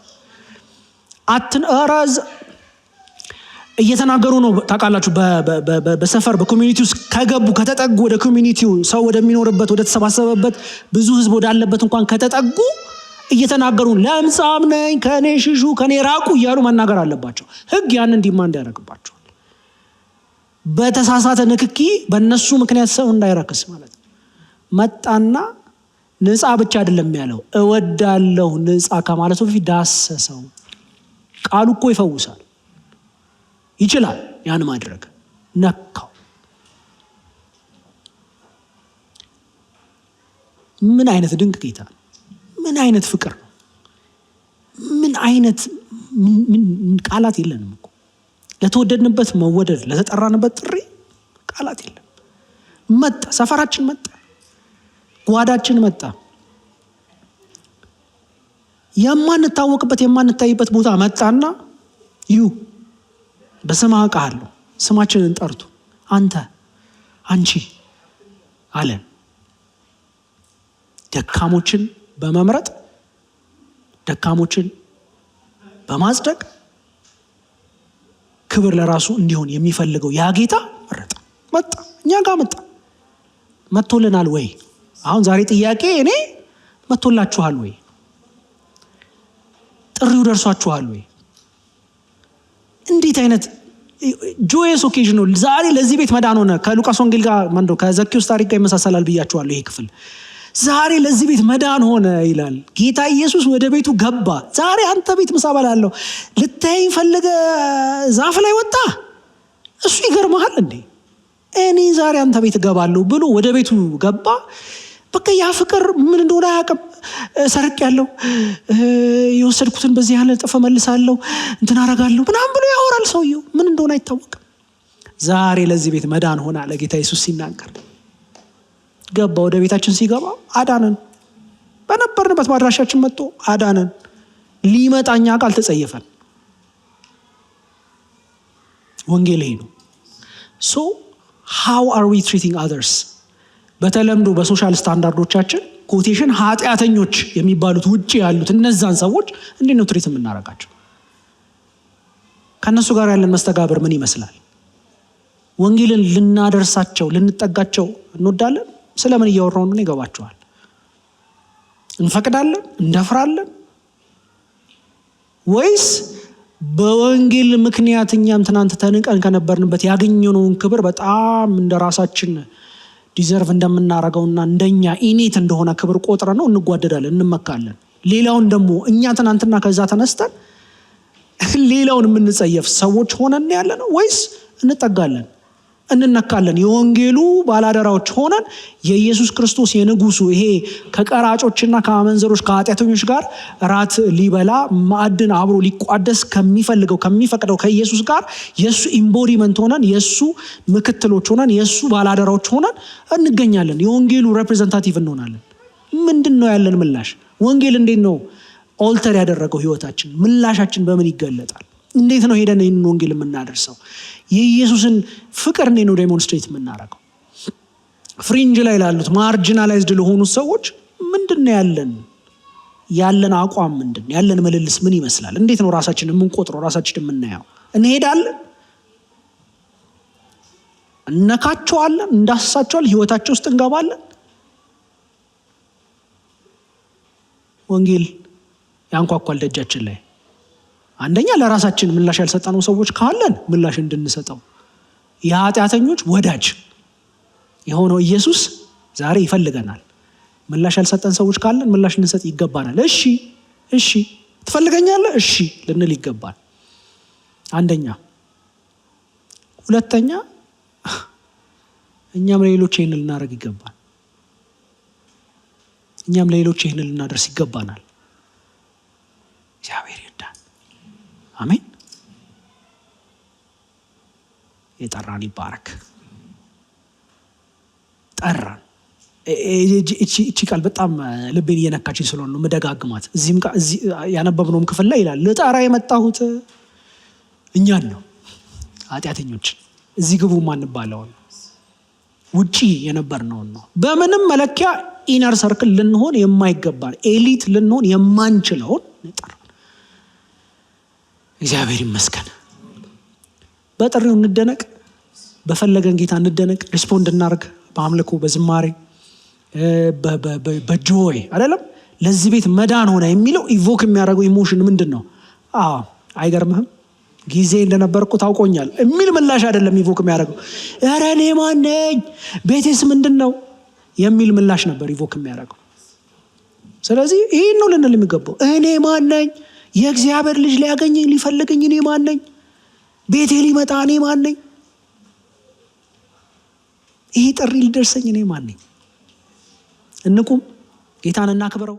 እየተናገሩ ነው ታውቃላችሁ። በሰፈር በኮሚኒቲ ውስጥ ከገቡ ከተጠጉ ወደ ኮሚኒቲው ሰው ወደሚኖርበት ወደ ተሰባሰበበት ብዙ ህዝብ ወዳለበት እንኳን ከተጠጉ እየተናገሩ ለምጻም ነኝ ከኔ ሽሹ ከኔ ራቁ እያሉ መናገር አለባቸው። ህግ ያንን ዲማንድ ያደርግባቸዋል። በተሳሳተ ንክኪ በእነሱ ምክንያት ሰው እንዳይረክስ ማለት ነው። መጣና ንጻ ብቻ አይደለም ያለው እወዳለሁ ንጻ ከማለቱ በፊት ዳሰሰው። ቃሉ እኮ ይፈውሳል፣ ይችላል ያን ማድረግ። ነካው። ምን አይነት ድንቅ ጌታ ነው! ምን አይነት ፍቅር ነው! ምን አይነት ቃላት የለንም እኮ ለተወደድንበት መወደድ፣ ለተጠራንበት ጥሪ ቃላት የለም። መጣ፣ ሰፈራችን መጣ፣ ጓዳችን መጣ፣ የማንታወቅበት የማንታይበት ቦታ መጣና በስምህ አውቅሃለሁ፣ ስማችንን ጠርቶ አንተ አንቺ አለን። ደካሞችን በመምረጥ ደካሞችን በማጽደቅ ክብር ለራሱ እንዲሆን የሚፈልገው ያ ጌታ መጣ፣ እኛ ጋር መጣ። መጥቶልናል ወይ? አሁን ዛሬ ጥያቄ እኔ መጥቶላችኋል ወይ? ጥሪው ደርሷችኋል ወይ? እንዴት አይነት ጆየስ ኦኬዥን ነው ዛሬ ለዚህ ቤት መዳን ሆነ። ከሉቃስ ወንጌል ጋር ከዘኬዎስ ታሪክ ጋር ይመሳሰላል ብያችኋለሁ። ይሄ ክፍል ዛሬ ለዚህ ቤት መዳን ሆነ ይላል። ጌታ ኢየሱስ ወደ ቤቱ ገባ። ዛሬ አንተ ቤት ምሳ በላለሁ ልታየኝ ፈልገ ዛፍ ላይ ወጣ። እሱ ይገርምሃል እንዴ? እኔ ዛሬ አንተ ቤት እገባለሁ ብሎ ወደ ቤቱ ገባ። በቃ ያ ፍቅር ምን እንደሆነ አያውቅም። ሰርቅ ያለው የወሰድኩትን በዚህ ያህል እጥፍ መልሳለሁ እንትን አረጋለሁ ምናምን ብሎ ያወራል። ሰውየው ምን እንደሆነ አይታወቅም። ዛሬ ለዚህ ቤት መዳን ሆነ አለ ጌታ ኢየሱስ ሲናገር። ገባ። ወደ ቤታችን ሲገባ አዳነን። በነበርንበት ማድራሻችን መጥቶ አዳነን። ሊመጣኛ ቃል ተጸየፈን። ወንጌል ይሄ ነው። ሶ how are we treating others? በተለምዶ በሶሻል ስታንዳርዶቻችን ኮቴሽን ኃጢአተኞች የሚባሉት ውጪ ያሉት እነዛን ሰዎች እንዴት ነው ትሪት የምናደርጋቸው? ከነሱ ጋር ያለን መስተጋብር ምን ይመስላል? ወንጌልን ልናደርሳቸው ልንጠጋቸው እንወዳለን? ስለምን እያወራው ነው ይገባቸዋል? እንፈቅዳለን? እንደፍራለን? ወይስ በወንጌል ምክንያት እኛም ትናንት ተንቀን ከነበርንበት ያገኘነውን ክብር በጣም እንደራሳችን ዲዘርቭ እንደምናረገውና እንደኛ ኢኔት እንደሆነ ክብር ቆጥረ ነው እንጓደዳለን፣ እንመካለን። ሌላውን ደግሞ እኛ ትናንትና ከዛ ተነስተን ሌላውን የምንጸየፍ ሰዎች ሆነን ያለ ነው ወይስ እንጠጋለን፣ እንነካለን? የወንጌሉ ባላደራዎች ሆነን የኢየሱስ ክርስቶስ የንጉሱ ይሄ ከቀራጮችና ከአመንዘሮች ከኃጢአተኞች ጋር ራት ሊበላ ማዕድን አብሮ ሊቋደስ ከሚፈቅደው ከኢየሱስ ጋር የእሱ ኢምቦዲመንት ሆነን የእሱ ምክትሎች ሆነን የእሱ ባላደራዎች ሆነን እንገኛለን። የወንጌሉ ሬፕሬዘንታቲቭ እንሆናለን። ምንድን ነው ያለን ምላሽ? ወንጌል እንዴት ነው ኦልተር ያደረገው ህይወታችን? ምላሻችን በምን ይገለጣል? እንዴት ነው ሄደን ይህንን ወንጌል የምናደርሰው? የኢየሱስን ፍቅር እንዴት ነው ዴሞንስትሬት የምናደርገው? ፍሪንጅ ላይ ላሉት ማርጂናላይዝድ ለሆኑት ሰዎች ምንድን ነው ያለን አቋም? ምንድን ያለን ምልልስ ምን ይመስላል? እንዴት ነው ራሳችን የምንቆጥረው? ራሳችን የምናየው? እንሄዳለን፣ እነካቸዋለን፣ እንዳስሳቸዋለን፣ ህይወታቸው ውስጥ እንገባለን። ወንጌል ያንኳኳል ደጃችን ላይ። አንደኛ ለራሳችን ምላሽ ያልሰጠነው ሰዎች ካለን ምላሽ እንድንሰጠው፣ የኃጢአተኞች ወዳጅ የሆነው ኢየሱስ ዛሬ ይፈልገናል። ምላሽ ያልሰጠን ሰዎች ካለን ምላሽ እንሰጥ ይገባናል። እሺ ትፈልገኛለህ? እሺ ልንል ይገባል። አንደኛ። ሁለተኛ እኛም ለሌሎች ይህን ልናደርግ ይገባል። እኛም ለሌሎች ይህን ልናደርስ ይገባናል። እግዚአብሔር ይርዳን። አሜን። የጠራን ይባረክ። ጠራን። እቺ ቃል በጣም ልቤን እየነካችኝ ስለሆነ ነው መደጋግማት። እዚህ ያነበብነውም ክፍል ላይ ይላል ልጠራ የመጣሁት እኛን ነው፣ ኃጢአተኞችን። እዚህ ግቡ ማንባለውን ውጪ የነበርነውን ነው። በምንም መለኪያ ኢነር ሰርክል ልንሆን የማይገባን ኤሊት ልንሆን የማንችለውን ጠራን። እግዚአብሔር ይመስገን። በጥሪው እንደነቅ፣ በፈለገን ጌታ እንደነቅ፣ ሪስፖንድ እናርግ። በአምልኮ በዝማሬ በጆይ አይደለም። ለዚህ ቤት መዳን ሆነ የሚለው ኢቮክ የሚያደርገው ኢሞሽን ምንድን ነው? አይገርምህም? ጊዜ እንደነበርኩ ታውቆኛል የሚል ምላሽ አይደለም ኢቮክ የሚያደርገው። ኧረ እኔ ማን ነኝ? ቤቴስ ምንድን ነው የሚል ምላሽ ነበር ኢቮክ የሚያደርገው። ስለዚህ ይህን ነው ልንል የሚገባው። እኔ ማን ነኝ? የእግዚአብሔር ልጅ ሊያገኘኝ ሊፈልገኝ እኔ ማን ነኝ? ቤቴ ሊመጣ እኔ ማን ነኝ? ይሄ ጥሪ ሊደርሰኝ እኔ ማን ነኝ? እንቁም፣ ጌታን እናክብረው።